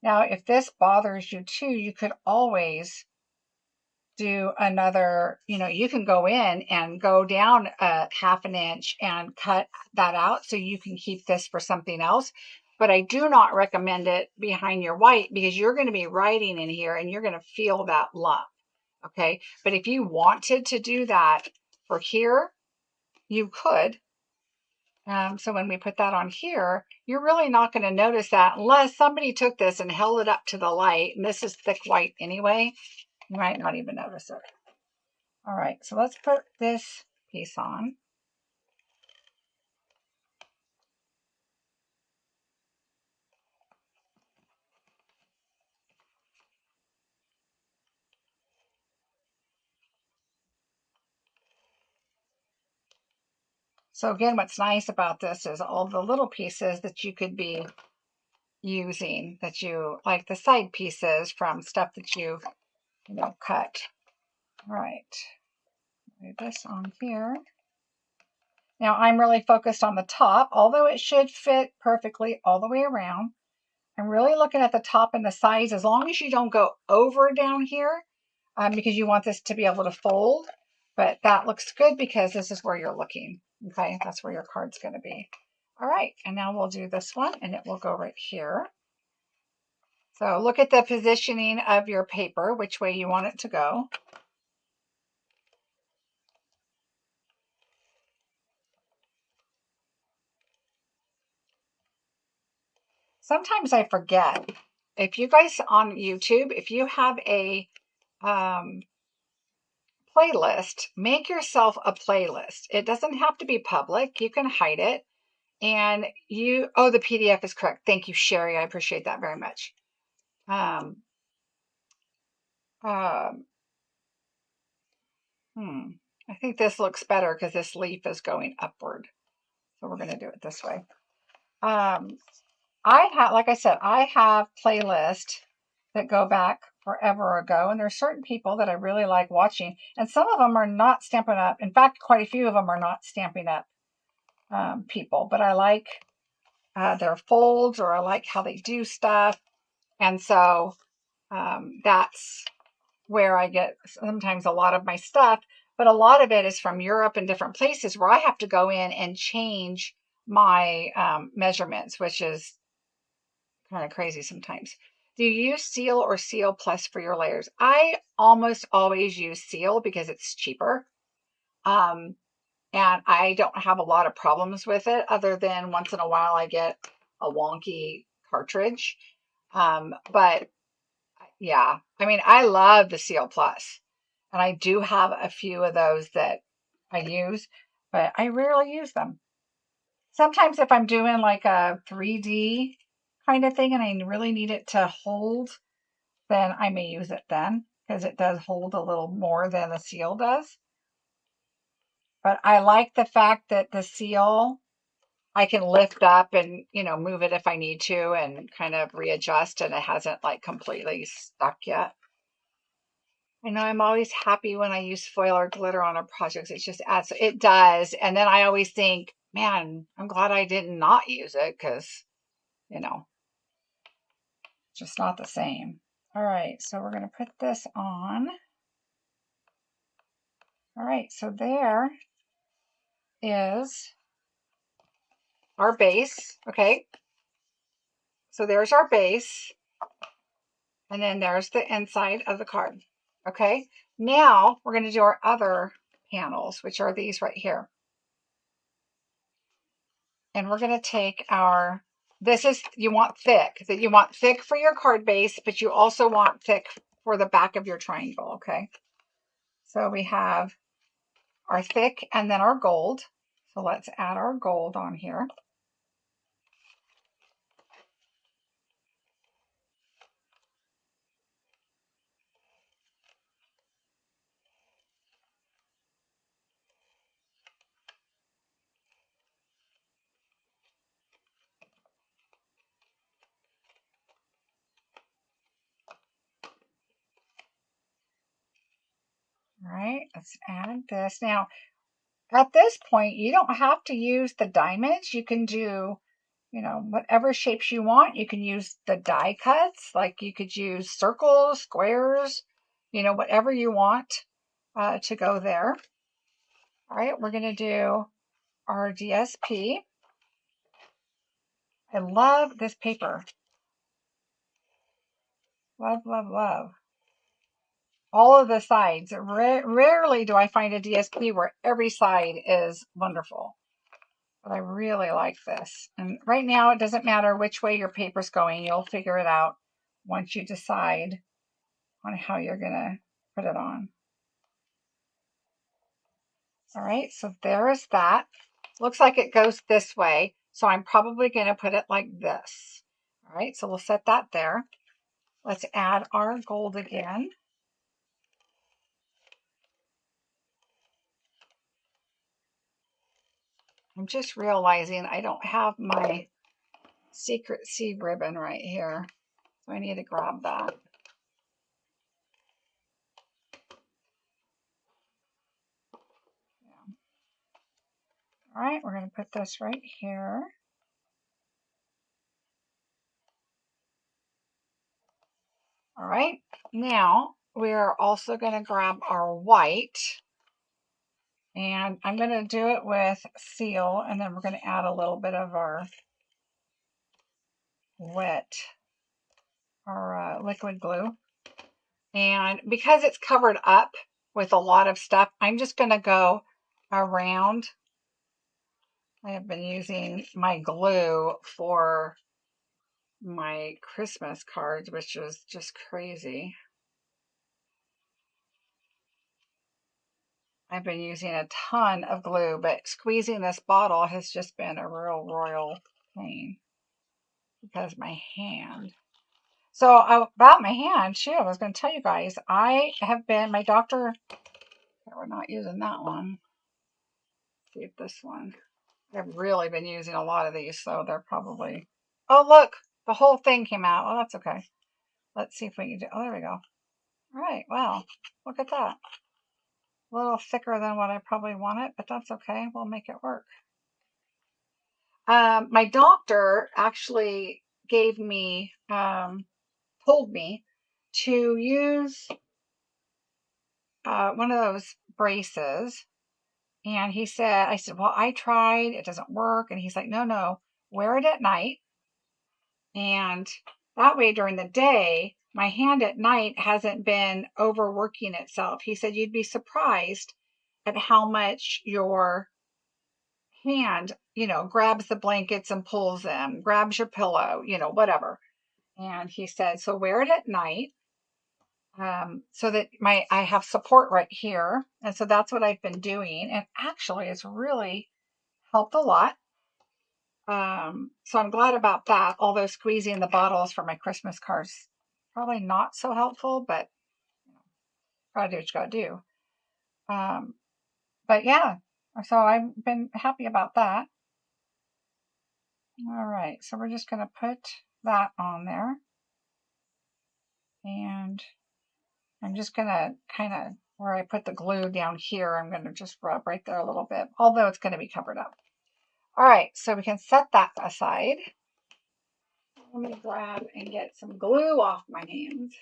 Now, if this bothers you too, you could always do another, you can go in and go down a 1/2 inch and cut that out so you can keep this for something else. But I do not recommend it behind your white, because you're going to be writing in here and you're going to feel that lump. Okay. But if you wanted to do that for here, you could. So when we put that on here, you're really not going to notice that unless somebody took this and held it up to the light. And this is thick white anyway. You might not even notice it. All right, so let's put this piece on. So again, what's nice about this is all the little pieces that you could be using, that you like, the side pieces from stuff that you cut. All right, lay this on here. Now I'm really focused on the top, although it should fit perfectly all the way around. I'm really looking at the top and the sides, as long as you don't go over down here, because you want this to be able to fold. But that looks good because this is where you're looking. Okay, that's where your card's going to be. All right, and now we'll do this one, and it will go right here. So look at the positioning of your paper, which way you want it to go. Sometimes I forget. If you guys on YouTube, if you have a playlist, make yourself a playlist. It doesn't have to be public. You can hide it. And the PDF is correct. Thank you, Sherry. I appreciate that very much. I think this looks better because this leaf is going upward. So we're going to do it this way. Like I said, I have playlists that go back forever ago. And there's certain people that I really like watching. And some of them are not Stampin' Up. In fact, quite a few of them are not Stampin' Up people. But I like their folds, or I like how they do stuff. And so that's where I get sometimes a lot of my stuff, but a lot of it is from Europe and different places where I have to go in and change my measurements, which is kind of crazy sometimes. Do you use Seal or Seal Plus for your layers? I almost always use Seal because it's cheaper. Um, and I don't have a lot of problems with it other than once in a while I get a wonky cartridge. But yeah, I mean, I love the Seal Plus, and I do have a few of those that I use, but I rarely use them. Sometimes if I'm doing like a 3D kind of thing and I really need it to hold, then I may use it then because it does hold a little more than the Seal does. But I like the fact that the Seal, I can lift up and, move it if I need to and kind of readjust, and it hasn't like completely stuck yet. I know I'm always happy when I use foil or glitter on a project. It just adds, it does. And then I always think, man, I'm glad I did not use it because, just not the same. All right, so we're going to put this on. All right, so there is our base. Okay, so there's our base. And then there's the inside of the card. Okay, now we're going to do our other panels, which are these right here. And we're going to take our, you want thick for your card base, but you also want thick for the back of your triangle. Okay, so we have our thick and then our gold. So let's add our gold on here. All right, let's add this. Now, at this point, you don't have to use the diamonds. You can do, whatever shapes you want. You can use the die cuts, like you could use circles, squares, whatever you want to go there. All right, we're going to do our DSP. I love this paper. Love, love, love. All of the sides. Rarely do I find a DSP where every side is wonderful. But I really like this. And right now, it doesn't matter which way your paper's going. You'll figure it out once you decide on how you're going to put it on. All right, so there is that. Looks like it goes this way. So I'm probably going to put it like this. All right, so we'll set that there. Let's add our gold again. I'm just realizing I don't have my secret seed ribbon right here. So I need to grab that. Yeah. All right, we're going to put this right here. All right, now we're also going to grab our white. And I'm going to do it with Seal, and then we're going to add a little bit of our liquid glue. And because it's covered up with a lot of stuff, I'm just going to go around. I have been using my glue for my Christmas cards, which is just crazy. I've been using a ton of glue, but squeezing this bottle has just been a real royal pain because my hand. So about my hand, shoot, I was going to tell you guys, my doctor, we're not using that one. Let's see if this one. I've really been using a lot of these, so they're probably, oh, look, the whole thing came out. Well, that's okay. Let's see if we can do, oh, there we go. All right, wow, look at that. A little thicker than what I probably wanted, but that's okay. We'll make it work. My doctor actually gave me told me to use one of those braces. And he said, I said, well, I tried, it doesn't work. And he's like, no, wear it at night. And that way during the day, my hand at night hasn't been overworking itself. He said, you'd be surprised at how much your hand, grabs the blankets and pulls them, grabs your pillow, whatever. And he said, so wear it at night. So that I have support right here. And so that's what I've been doing. And actually it's really helped a lot. So I'm glad about that. Although squeezing the bottles for my Christmas cards, probably not so helpful, but gotta do what you gotta do. But yeah, so I've been happy about that. All right, so we're just gonna put that on there. And I'm just gonna kind of, where I put the glue down here, I'm gonna just rub right there a little bit, although it's gonna be covered up. All right, so we can set that aside. Let me grab and get some glue off my hands.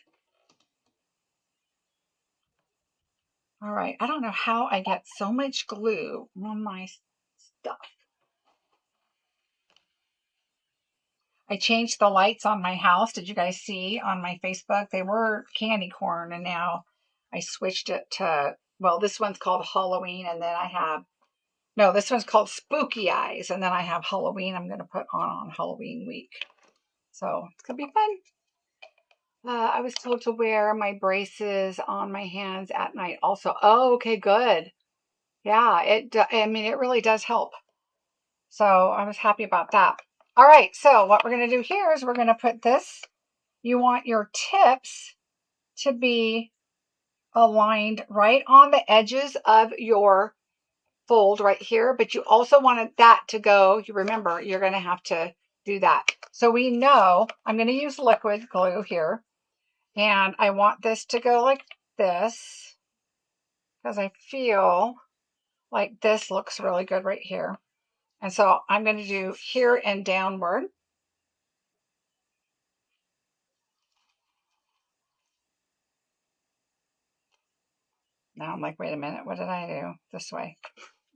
All right, I don't know how I get so much glue on my stuff. I changed the lights on my house. Did you guys see on my Facebook? They were candy corn, and now I switched it to, well, this one's called Halloween, and then I have, no, this one's called Spooky Eyes, and then I have Halloween I'm going to put on Halloween week. So it's going to be fun. I was told to wear my braces on my hands at night also. Oh, okay, good. Yeah, I mean, it really does help. So I was happy about that. All right, so what we're going to do here is we're going to put this. You want your tips to be aligned right on the edges of your fold right here, but you also wanted that to go, you remember, you're going to have to do that. So we know I'm going to use liquid glue here, and I want this to go like this because I feel like this looks really good right here. And so I'm going to do here and downward. Now I'm like, wait a minute, what did I do? This way.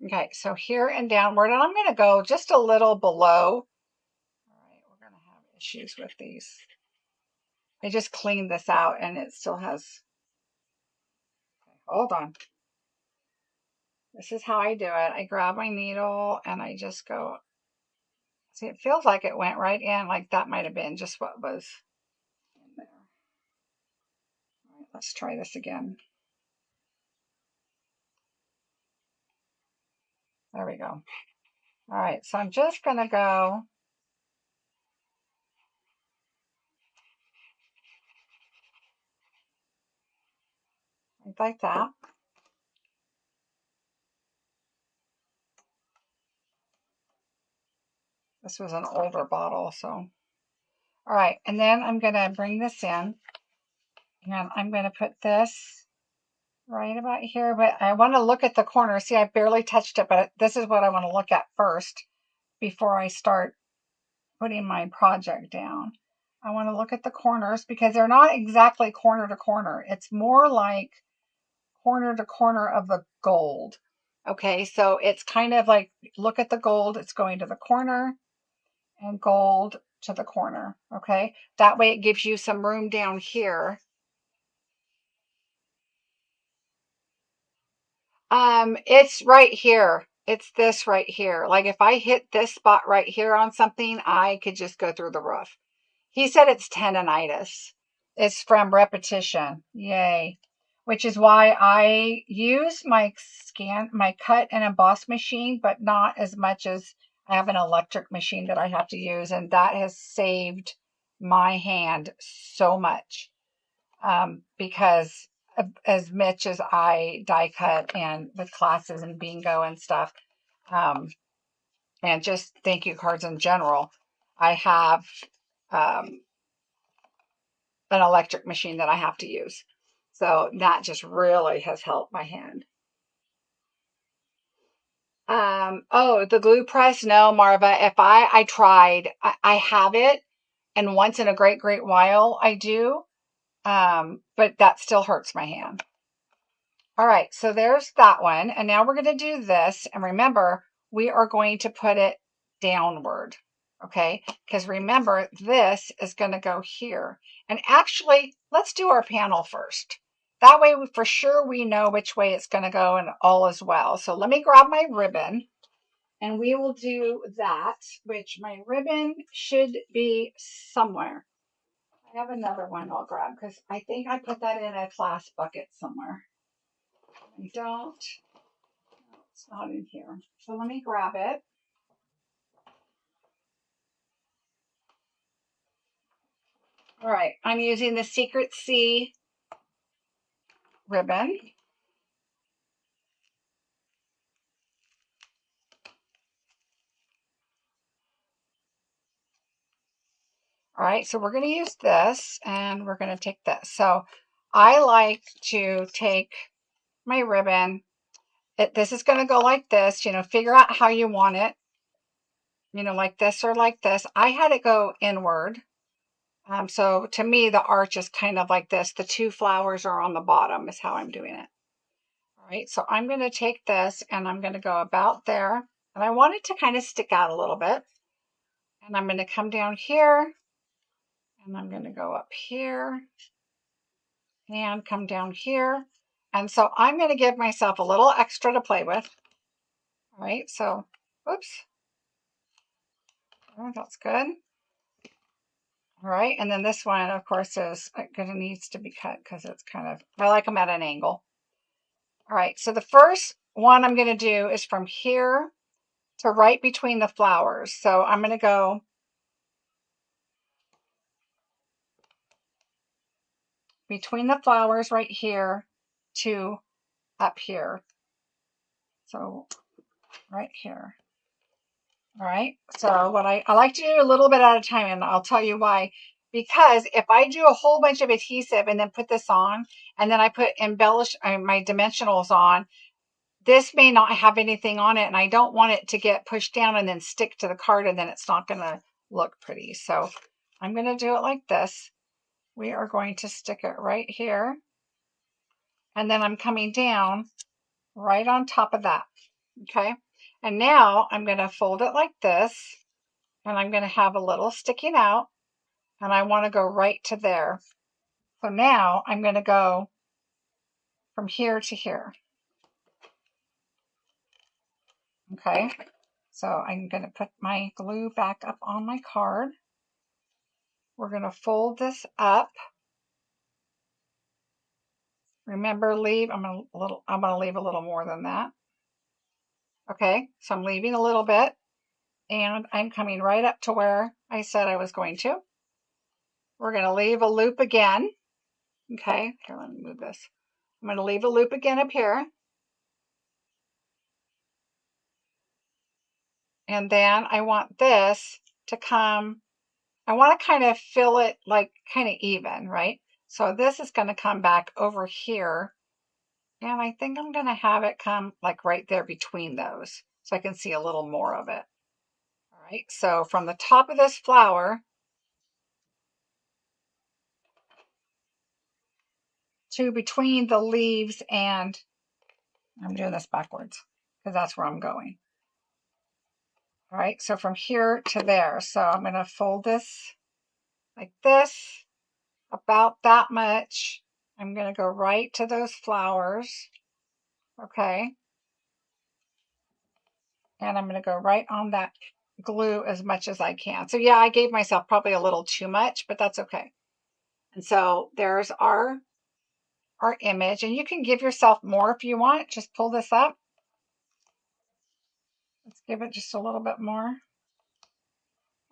Okay, so here and downward, and I'm going to go just a little below. All right, we're going to have issues with these. I just cleaned this out and it still has, okay, hold on. This is how I do it. I grab my needle and I just go, see, it feels like it went right in, like that might have been just what was in there. All right, let's try this again. There we go. All right, so I'm just going to go like that. This was an older bottle, so. All right, and then I'm going to bring this in, and I'm going to put this right about here, but I want to look at the corner. See, I barely touched it, but this is what I want to look at first before I start putting my project down. I want to look at the corners because they're not exactly corner to corner. It's more like corner to corner of the gold. Okay, so it's kind of like, look at the gold, it's going to the corner, and gold to the corner. Okay, that way it gives you some room down here. It's right here. It's this right here. Like if I hit this spot right here on something, I could just go through the roof. He said it's tendonitis. It's from repetition. Yay. Which is why I use my cut and emboss machine, but not as much as I have an electric machine that I have to use. And that has saved my hand so much. Because as much as I die cut and with classes and bingo and stuff, and just thank you cards in general, I have an electric machine that I have to use. So that just really has helped my hand. Oh, the glue press? No, Marva. If I tried, I have it, and once in a great while I do, but that still hurts my hand. All right, so there's that one. And now we're going to do this. And remember, we are going to put it downward. Okay, because remember, this is going to go here. And actually, let's do our panel first. That way, for sure, we know which way it's going to go and all is well. So let me grab my ribbon and we will do that, which my ribbon should be somewhere. I have another one I'll grab because I think I put that in a class bucket somewhere. I don't. No, it's not in here. So let me grab it. All right, I'm using the Secret C ribbon. All right, so we're going to use this and we're going to take this. So I like to take my ribbon. This is going to go like this, you know, figure out how you want it, you know, like this or like this. I had it go inward. So to me, the arch is kind of like this. The two flowers are on the bottom is how I'm doing it. All right, so I'm going to take this and I'm going to go about there. And I want it to kind of stick out a little bit. And I'm going to come down here. And I'm going to go up here. And come down here. And so I'm going to give myself a little extra to play with. All right, so, whoops. Oh, that's good. All right, and then this one, of course, is going to needs to be cut because it's kind of, I like them at an angle. All right, so the first one I'm going to do is from here to right between the flowers. So I'm going to go between the flowers right here to up here. So right here. All right, so what I like to do a little bit at a time, and I'll tell you why. Because if I do a whole bunch of adhesive and then put this on, and then I put my dimensionals on, this may not have anything on it, and I don't want it to get pushed down and then stick to the card, and then it's not going to look pretty. So I'm going to do it like this. We are going to stick it right here, and then I'm coming down right on top of that. Okay, and now I'm going to fold it like this. And I'm going to have a little sticking out, and I want to go right to there. So now I'm going to go from here to here. Okay, so I'm going to put my glue back up on my card. We're going to fold this up. Remember, I'm going to leave a little more than that. Okay, so I'm leaving a little bit, and I'm coming right up to where I said I was going to. We're going to leave a loop again. Okay, here, let me move this. I'm going to leave a loop again up here. And then I want this to come, I want to kind of fill it like kind of even, right? So this is going to come back over here. And I think I'm going to have it come like right there between those so I can see a little more of it. All right, so from the top of this flower to between the leaves, and I'm doing this backwards because that's where I'm going. All right, so from here to there. So I'm going to fold this like this, about that much. I'm going to go right to those flowers. Okay. And I'm going to go right on that glue as much as I can. So yeah, I gave myself probably a little too much, but that's okay. And so there's our image, and you can give yourself more if you want. Just pull this up. Let's give it just a little bit more.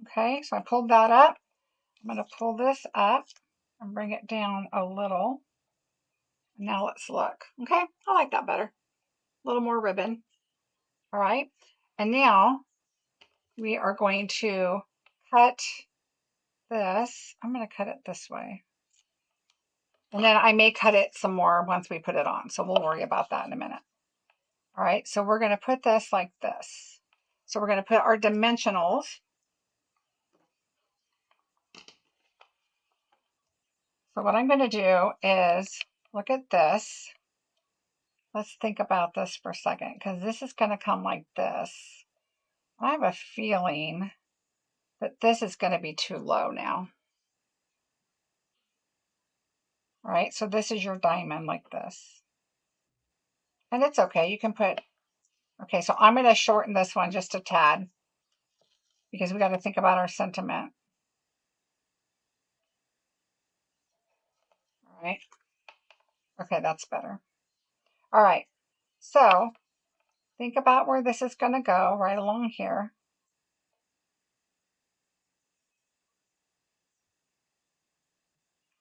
Okay, so I pulled that up. I'm going to pull this up and bring it down a little. Now let's look. Okay, I like that better. A little more ribbon. All right, and now we are going to cut this. I'm going to cut it this way. And then I may cut it some more once we put it on. So we'll worry about that in a minute. All right, so we're going to put this like this. So we're going to put our dimensionals So what I'm going to do is look at this. Let's think about this for a second, because this is going to come like this. I have a feeling that this is going to be too low now. Right? So this is your diamond like this. And it's okay. You can put, okay, so I'm going to shorten this one just a tad because we got to think about our sentiment. All right. Okay, that's better. All right. So think about where this is going to go right along here.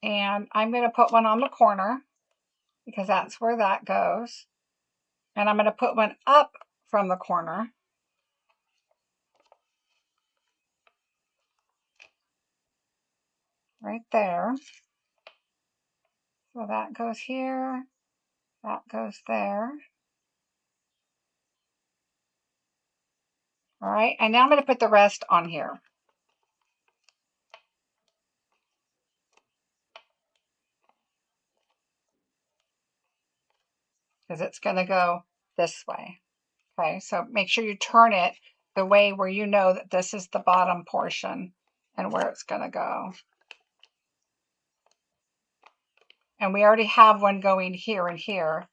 And I'm going to put one on the corner because that's where that goes. And I'm going to put one up from the corner. Right there. So that goes here. That goes there. All right. And now I'm going to put the rest on here. Because it's going to go this way. Okay, so make sure you turn it the way where you know that this is the bottom portion and where it's going to go. And we already have one going here and here,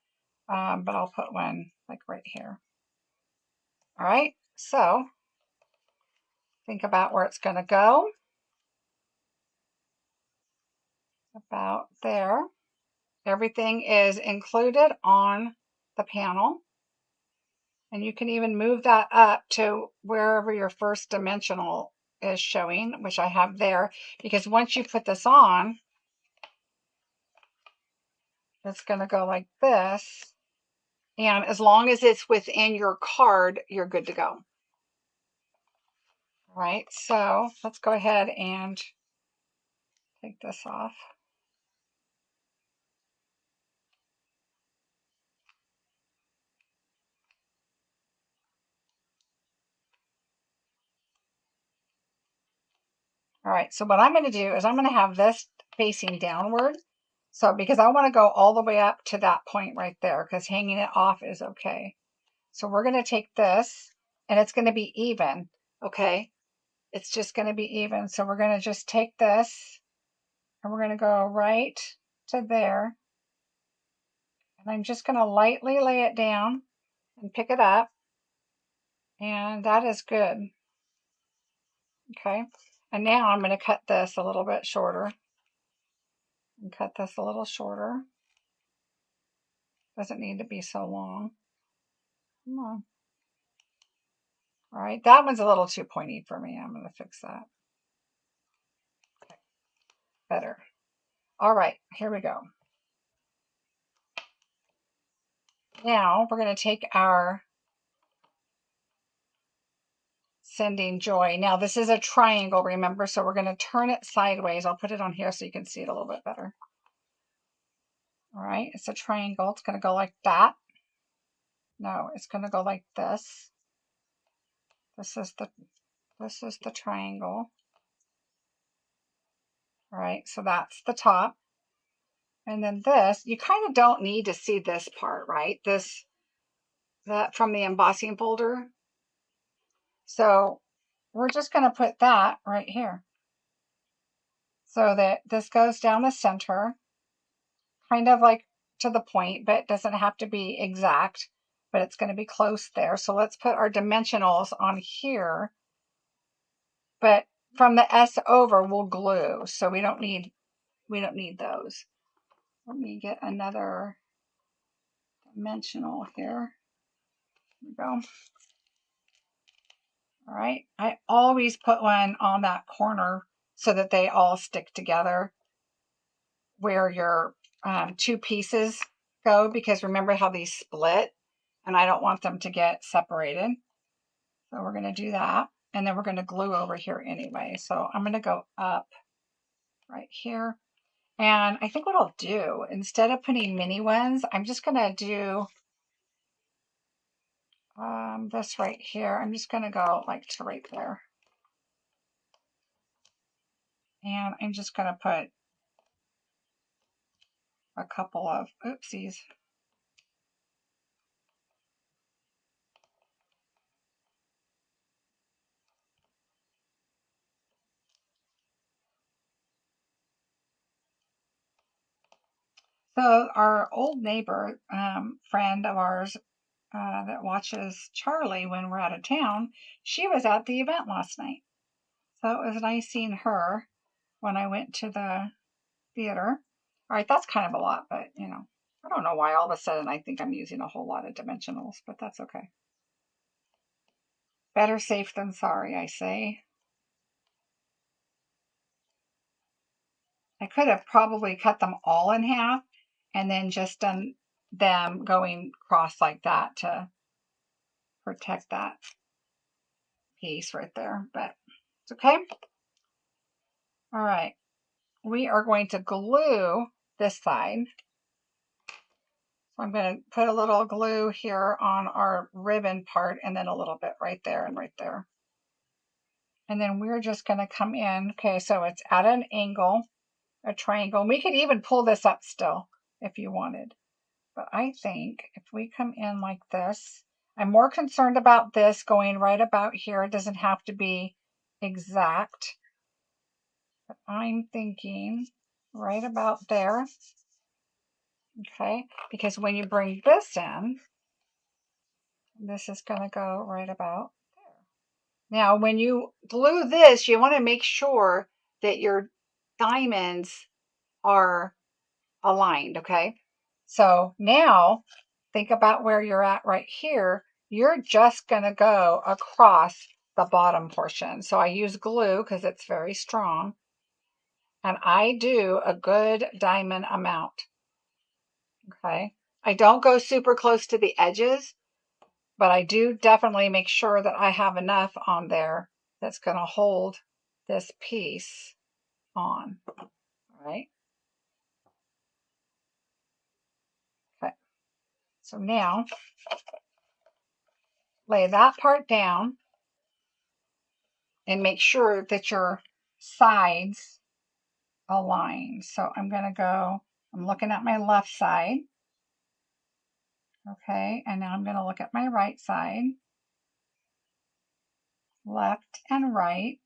but I'll put one like right here. All right, so think about where it's going to go. About there. Everything is included on the panel. And you can even move that up to wherever your first dimensional is showing, which I have there, because once you put this on, it's going to go like this. And as long as it's within your card, you're good to go. All right, so let's go ahead and take this off. All right, so what I'm going to do is I'm going to have this facing downward. So because I want to go all the way up to that point right there, because hanging it off is okay. So we're going to take this, and it's going to be even, okay? It's just going to be even. So we're going to just take this, and we're going to go right to there. And I'm just going to lightly lay it down and pick it up. And that is good. Okay. And now I'm going to cut this a little bit shorter. And cut this a little shorter. Doesn't need to be so long. Come on. All right. That one's a little too pointy for me. I'm going to fix that. Okay. Better. All right. Here we go. Now we're going to take our Sending Joy. Now this is a triangle, remember, so we're going to turn it sideways. I'll put it on here so you can see it a little bit better. All right, it's a triangle. It's going to go like that. No, it's going to go like this. This is the triangle. All right, so that's the top. And then this, you kind of don't need to see this part, right? That from the embossing folder. So we're just going to put that right here. So that this goes down the center, kind of like to the point, but it doesn't have to be exact, but it's going to be close there. So let's put our dimensionals on here, but from the S over we'll glue. So we don't need those. Let me get another dimensional here. Here we go. All right. I always put one on that corner so that they all stick together where your two pieces go, because remember how these split and I don't want them to get separated. So we're going to do that. And then we're going to glue over here anyway. So I'm going to go up right here. And I think what I'll do, instead of putting mini ones, I'm just going to do this right here. I'm just going to go like to right there. And I'm just going to put a couple of oopsies. So our old neighbor, friend of ours that watches Charlie when we're out of town, she was at the event last night. So it was nice seeing her when I went to the theater. All right, that's kind of a lot, but you know, I don't know why all of a sudden I think I'm using a whole lot of dimensionals, but that's okay. Better safe than sorry, I say. I could have probably cut them all in half and then just done them going cross like that to protect that piece right there, but it's okay. All right, we are going to glue this side. So I'm going to put a little glue here on our ribbon part and then a little bit right there and right there. And then we're just going to come in. Okay, so it's at an angle, a triangle. We could even pull this up still if you wanted. But I think if we come in like this, I'm more concerned about this going right about here. It doesn't have to be exact. But I'm thinking right about there. Okay, because when you bring this in, this is going to go right about there. Now, when you glue this, you want to make sure that your diamonds are aligned, okay? So now, think about where you're at right here. You're just going to go across the bottom portion. So I use glue because it's very strong. And I do a good diamond amount, okay? I don't go super close to the edges, but I do definitely make sure that I have enough on there that's going to hold this piece on. All right. Okay. So now lay that part down and make sure that your sides align. So I'm going to go, I'm looking at my left side. Okay. And now I'm going to look at my right side. Left and right.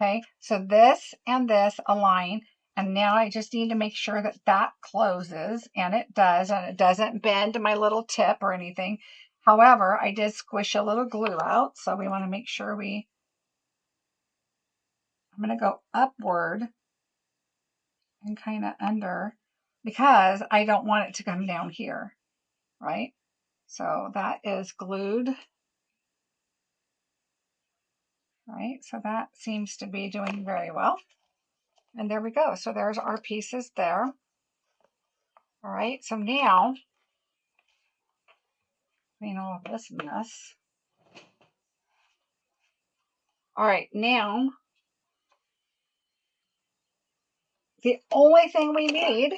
Okay. So this and this align. And now I just need to make sure that that closes, and it does, and it doesn't bend my little tip or anything. However, I did squish a little glue out, so we want to make sure I'm going to go upward and kind of under because I don't want it to come down here, right? So that is glued, right? So that seems to be doing very well. And there we go. So there's our pieces there. All right, so now, clean all of this mess. All right, now, the only thing we need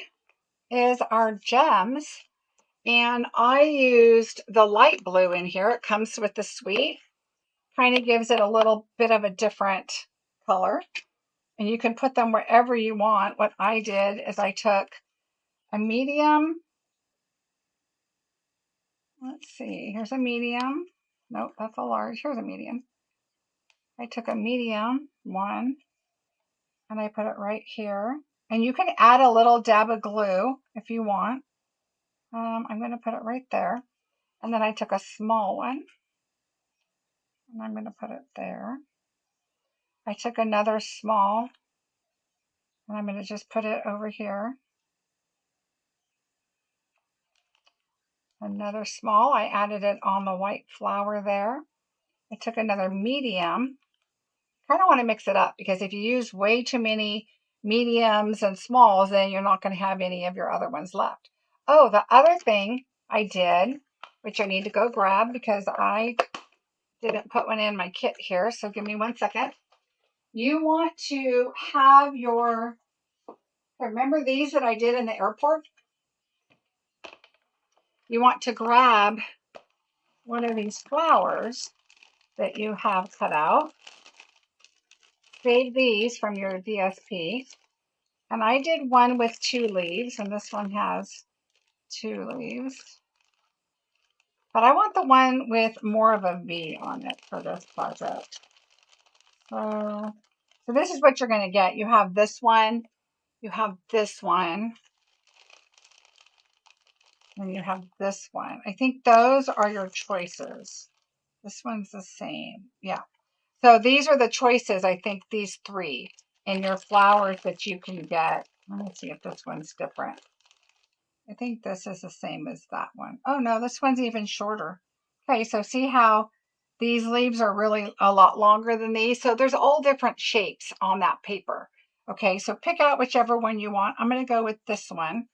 is our gems. And I used the light blue in here. It comes with the suite. Kind of gives it a little bit of a different color. And you can put them wherever you want. What I did is I took a medium. Let's see, here's a medium. Nope, that's a large. Here's a medium. I took a medium one and I put it right here. And you can add a little dab of glue if you want. I'm going to put it right there. And then I took a small one and I'm going to put it there. I took another small and I'm going to just put it over here. Another small, I added it on the white flower there. I took another medium. Kind of want to mix it up because if you use way too many mediums and smalls, then you're not going to have any of your other ones left. Oh, the other thing I did, which I need to go grab because I didn't put one in my kit here, so give me 1 second. You want to have your, remember these that I did in the airport? You want to grab one of these flowers that you have cut out. Save these from your DSP. And I did one with 2 leaves, and this one has 2 leaves. But I want the one with more of a V on it for this project. So this is what you're going to get. You have this one, you have this one, and you have this one. I think those are your choices. This one's the same. Yeah. So these are the choices, I think, these 3 in your flowers that you can get. Let me see if this one's different. I think this is the same as that one. Oh no, this one's even shorter. Okay, so see how these leaves are really a lot longer than these? So there's all different shapes on that paper. Okay, so pick out whichever one you want. I'm going to go with this one.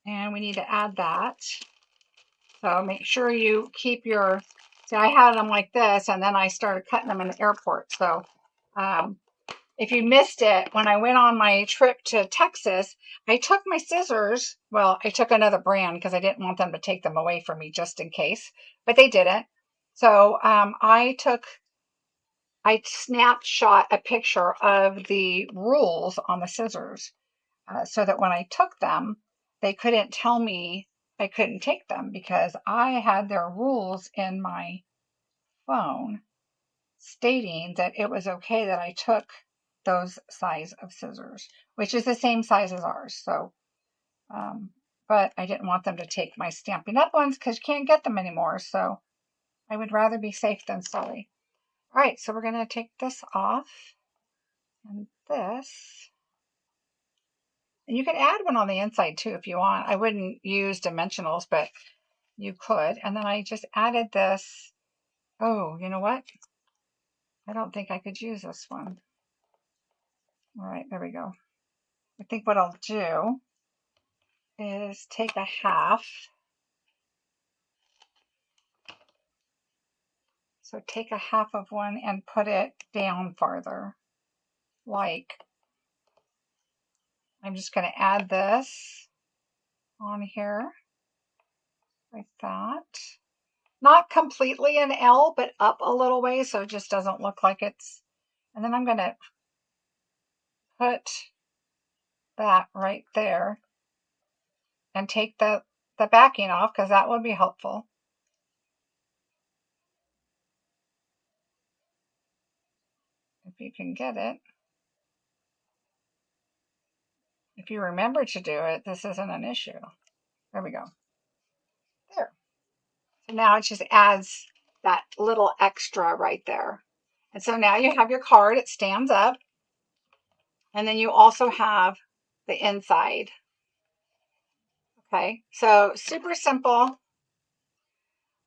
And we need to add that. So make sure you keep your, see, I had them like this, and then I started cutting them in the airport. So if you missed it, when I went on my trip to Texas, I took my scissors. Well, I took another brand because I didn't want them to take them away from me just in case, but they didn't. So I snapshot a picture of the rules on the scissors so that when I took them, they couldn't tell me I couldn't take them because I had their rules in my phone stating that it was okay that I took those size of scissors, which is the same size as ours. So, but I didn't want them to take my Stampin' Up! Ones because you can't get them anymore. So I would rather be safe than sorry. All right, so we're going to take this off and this. And you can add one on the inside too if you want. I wouldn't use dimensionals, but you could. And then I just added this. Oh, you know what? I don't think I could use this one. All right, there we go. I think what I'll do is take a half. So take a half of one and put it down farther. Like, I'm just going to add this on here like that. Not completely an L, but up a little way so it just doesn't look like it's. And then I'm going to put that right there and take the backing off because that would be helpful. If you can get it. If you remember to do it, this isn't an issue. There we go. There. So now it just adds that little extra right there. And so now you have your card. It stands up. And then you also have the inside. Okay, so super simple.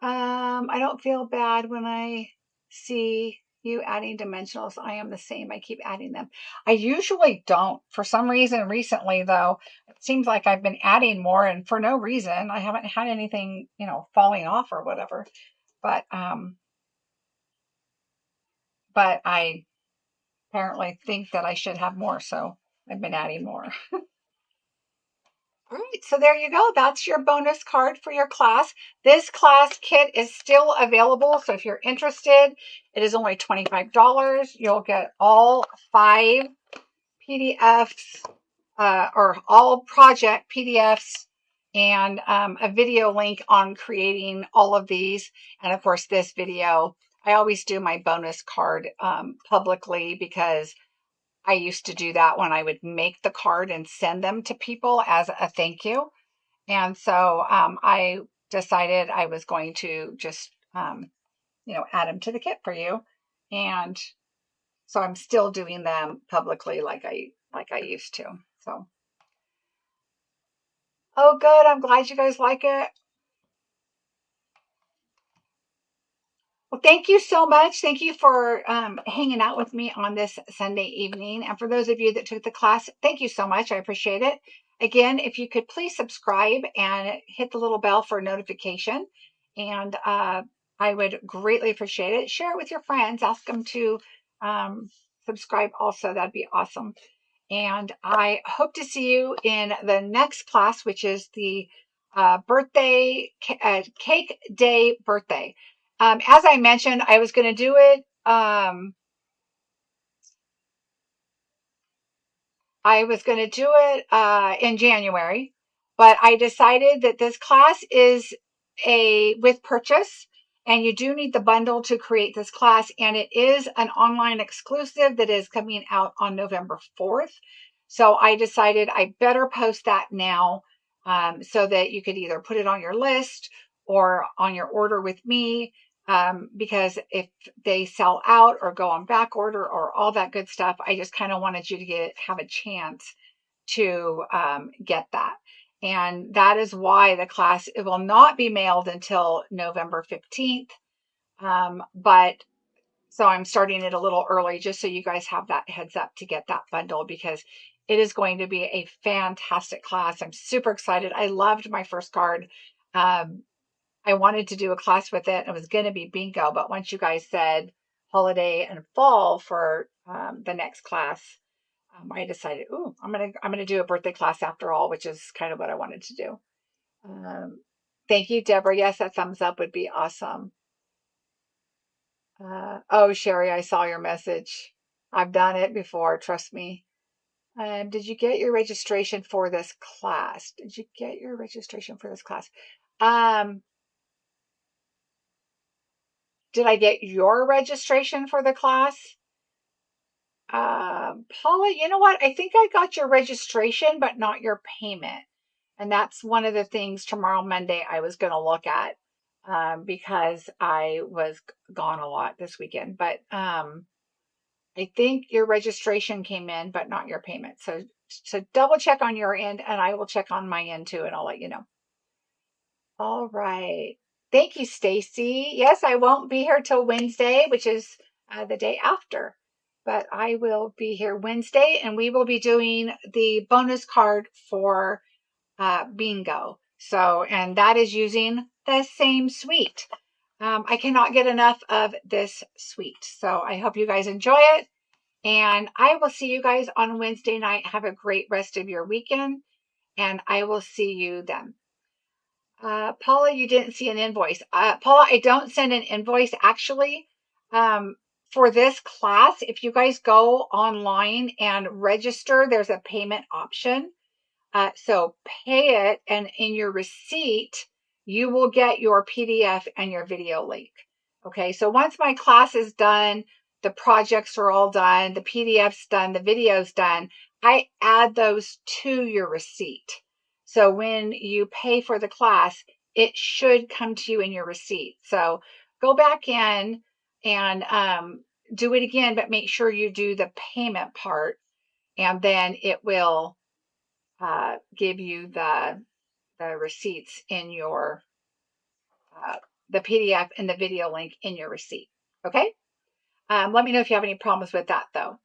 I don't feel bad when I see you adding dimensionals. I am the same. I keep adding them. I usually don't. For some reason recently, though, it seems like I've been adding more and for no reason. I haven't had anything, you know, falling off or whatever. But I apparently think that I should have more, so I've been adding more. All right, so there you go. That's your bonus card for your class. This class kit is still available, so if you're interested, it is only $25. You'll get all 5 PDFs or all project PDFs and a video link on creating all of these. And of course, this video. I always do my bonus card publicly because I used to do that when I would make the card and send them to people as a thank you. And so I decided I was going to just, you know, add them to the kit for you. And so I'm still doing them publicly like I used to. So, oh, good. I'm glad you guys like it. Well, thank you so much. Thank you for hanging out with me on this Sunday evening. And for those of you that took the class, thank you so much. I appreciate it. Again, if you could please subscribe and hit the little bell for notification. And I would greatly appreciate it. Share it with your friends. Ask them to subscribe also. That'd be awesome. And I hope to see you in the next class, which is the birthday cake day birthday. As I mentioned, I was going to do it I was going to do it in January, but I decided that this class is with purchase, and you do need the bundle to create this class, and it is an online exclusive that is coming out on November 4th. So I decided I better post that now, so that you could either put it on your list or on your order with me, because if they sell out or go on back order or all that good stuff, I just kind of wanted you to have a chance to get that. And that is why the class, it will not be mailed until November 15th. But so I'm starting it a little early just so you guys have that heads up to get that bundle, because it is going to be a fantastic class. I'm super excited. I loved my first card. I wanted to do a class with it. It was going to be bingo, but once you guys said holiday and fall for the next class, I decided, ooh, I'm gonna do a birthday class after all, which is kind of what I wanted to do. Thank you, Deborah. Yes, that thumbs up would be awesome. Oh, Sherry, I saw your message. I've done it before, trust me. Did you get your registration for this class? Did you get your registration for this class? Did I get your registration for the class? Paula, you know what? I think I got your registration, but not your payment. And that's one of the things tomorrow, Monday, I was going to look at, because I was gone a lot this weekend. But I think your registration came in, but not your payment. So double check on your end, and I will check on my end too, and I'll let you know. All right. Thank you, Stacy. Yes, I won't be here till Wednesday, which is the day after, but I will be here Wednesday, and we will be doing the bonus card for bingo. So, and that is using the same suite. I cannot get enough of this suite. So I hope you guys enjoy it. And I will see you guys on Wednesday night. Have a great rest of your weekend. And I will see you then. Paula, you didn't see an invoice. Paula, I don't send an invoice actually. For this class, if you guys go online and register, there's a payment option. So pay it, and in your receipt, you will get your PDF and your video link. Okay, so once my class is done, the projects are all done, the PDF's done, the video's done, I add those to your receipt. So when you pay for the class, it should come to you in your receipt. So go back in and do it again, but make sure you do the payment part, and then it will give you the receipts in your, the PDF and the video link in your receipt. Okay. Let me know if you have any problems with that though.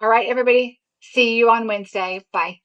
All right, everybody. See you on Wednesday. Bye.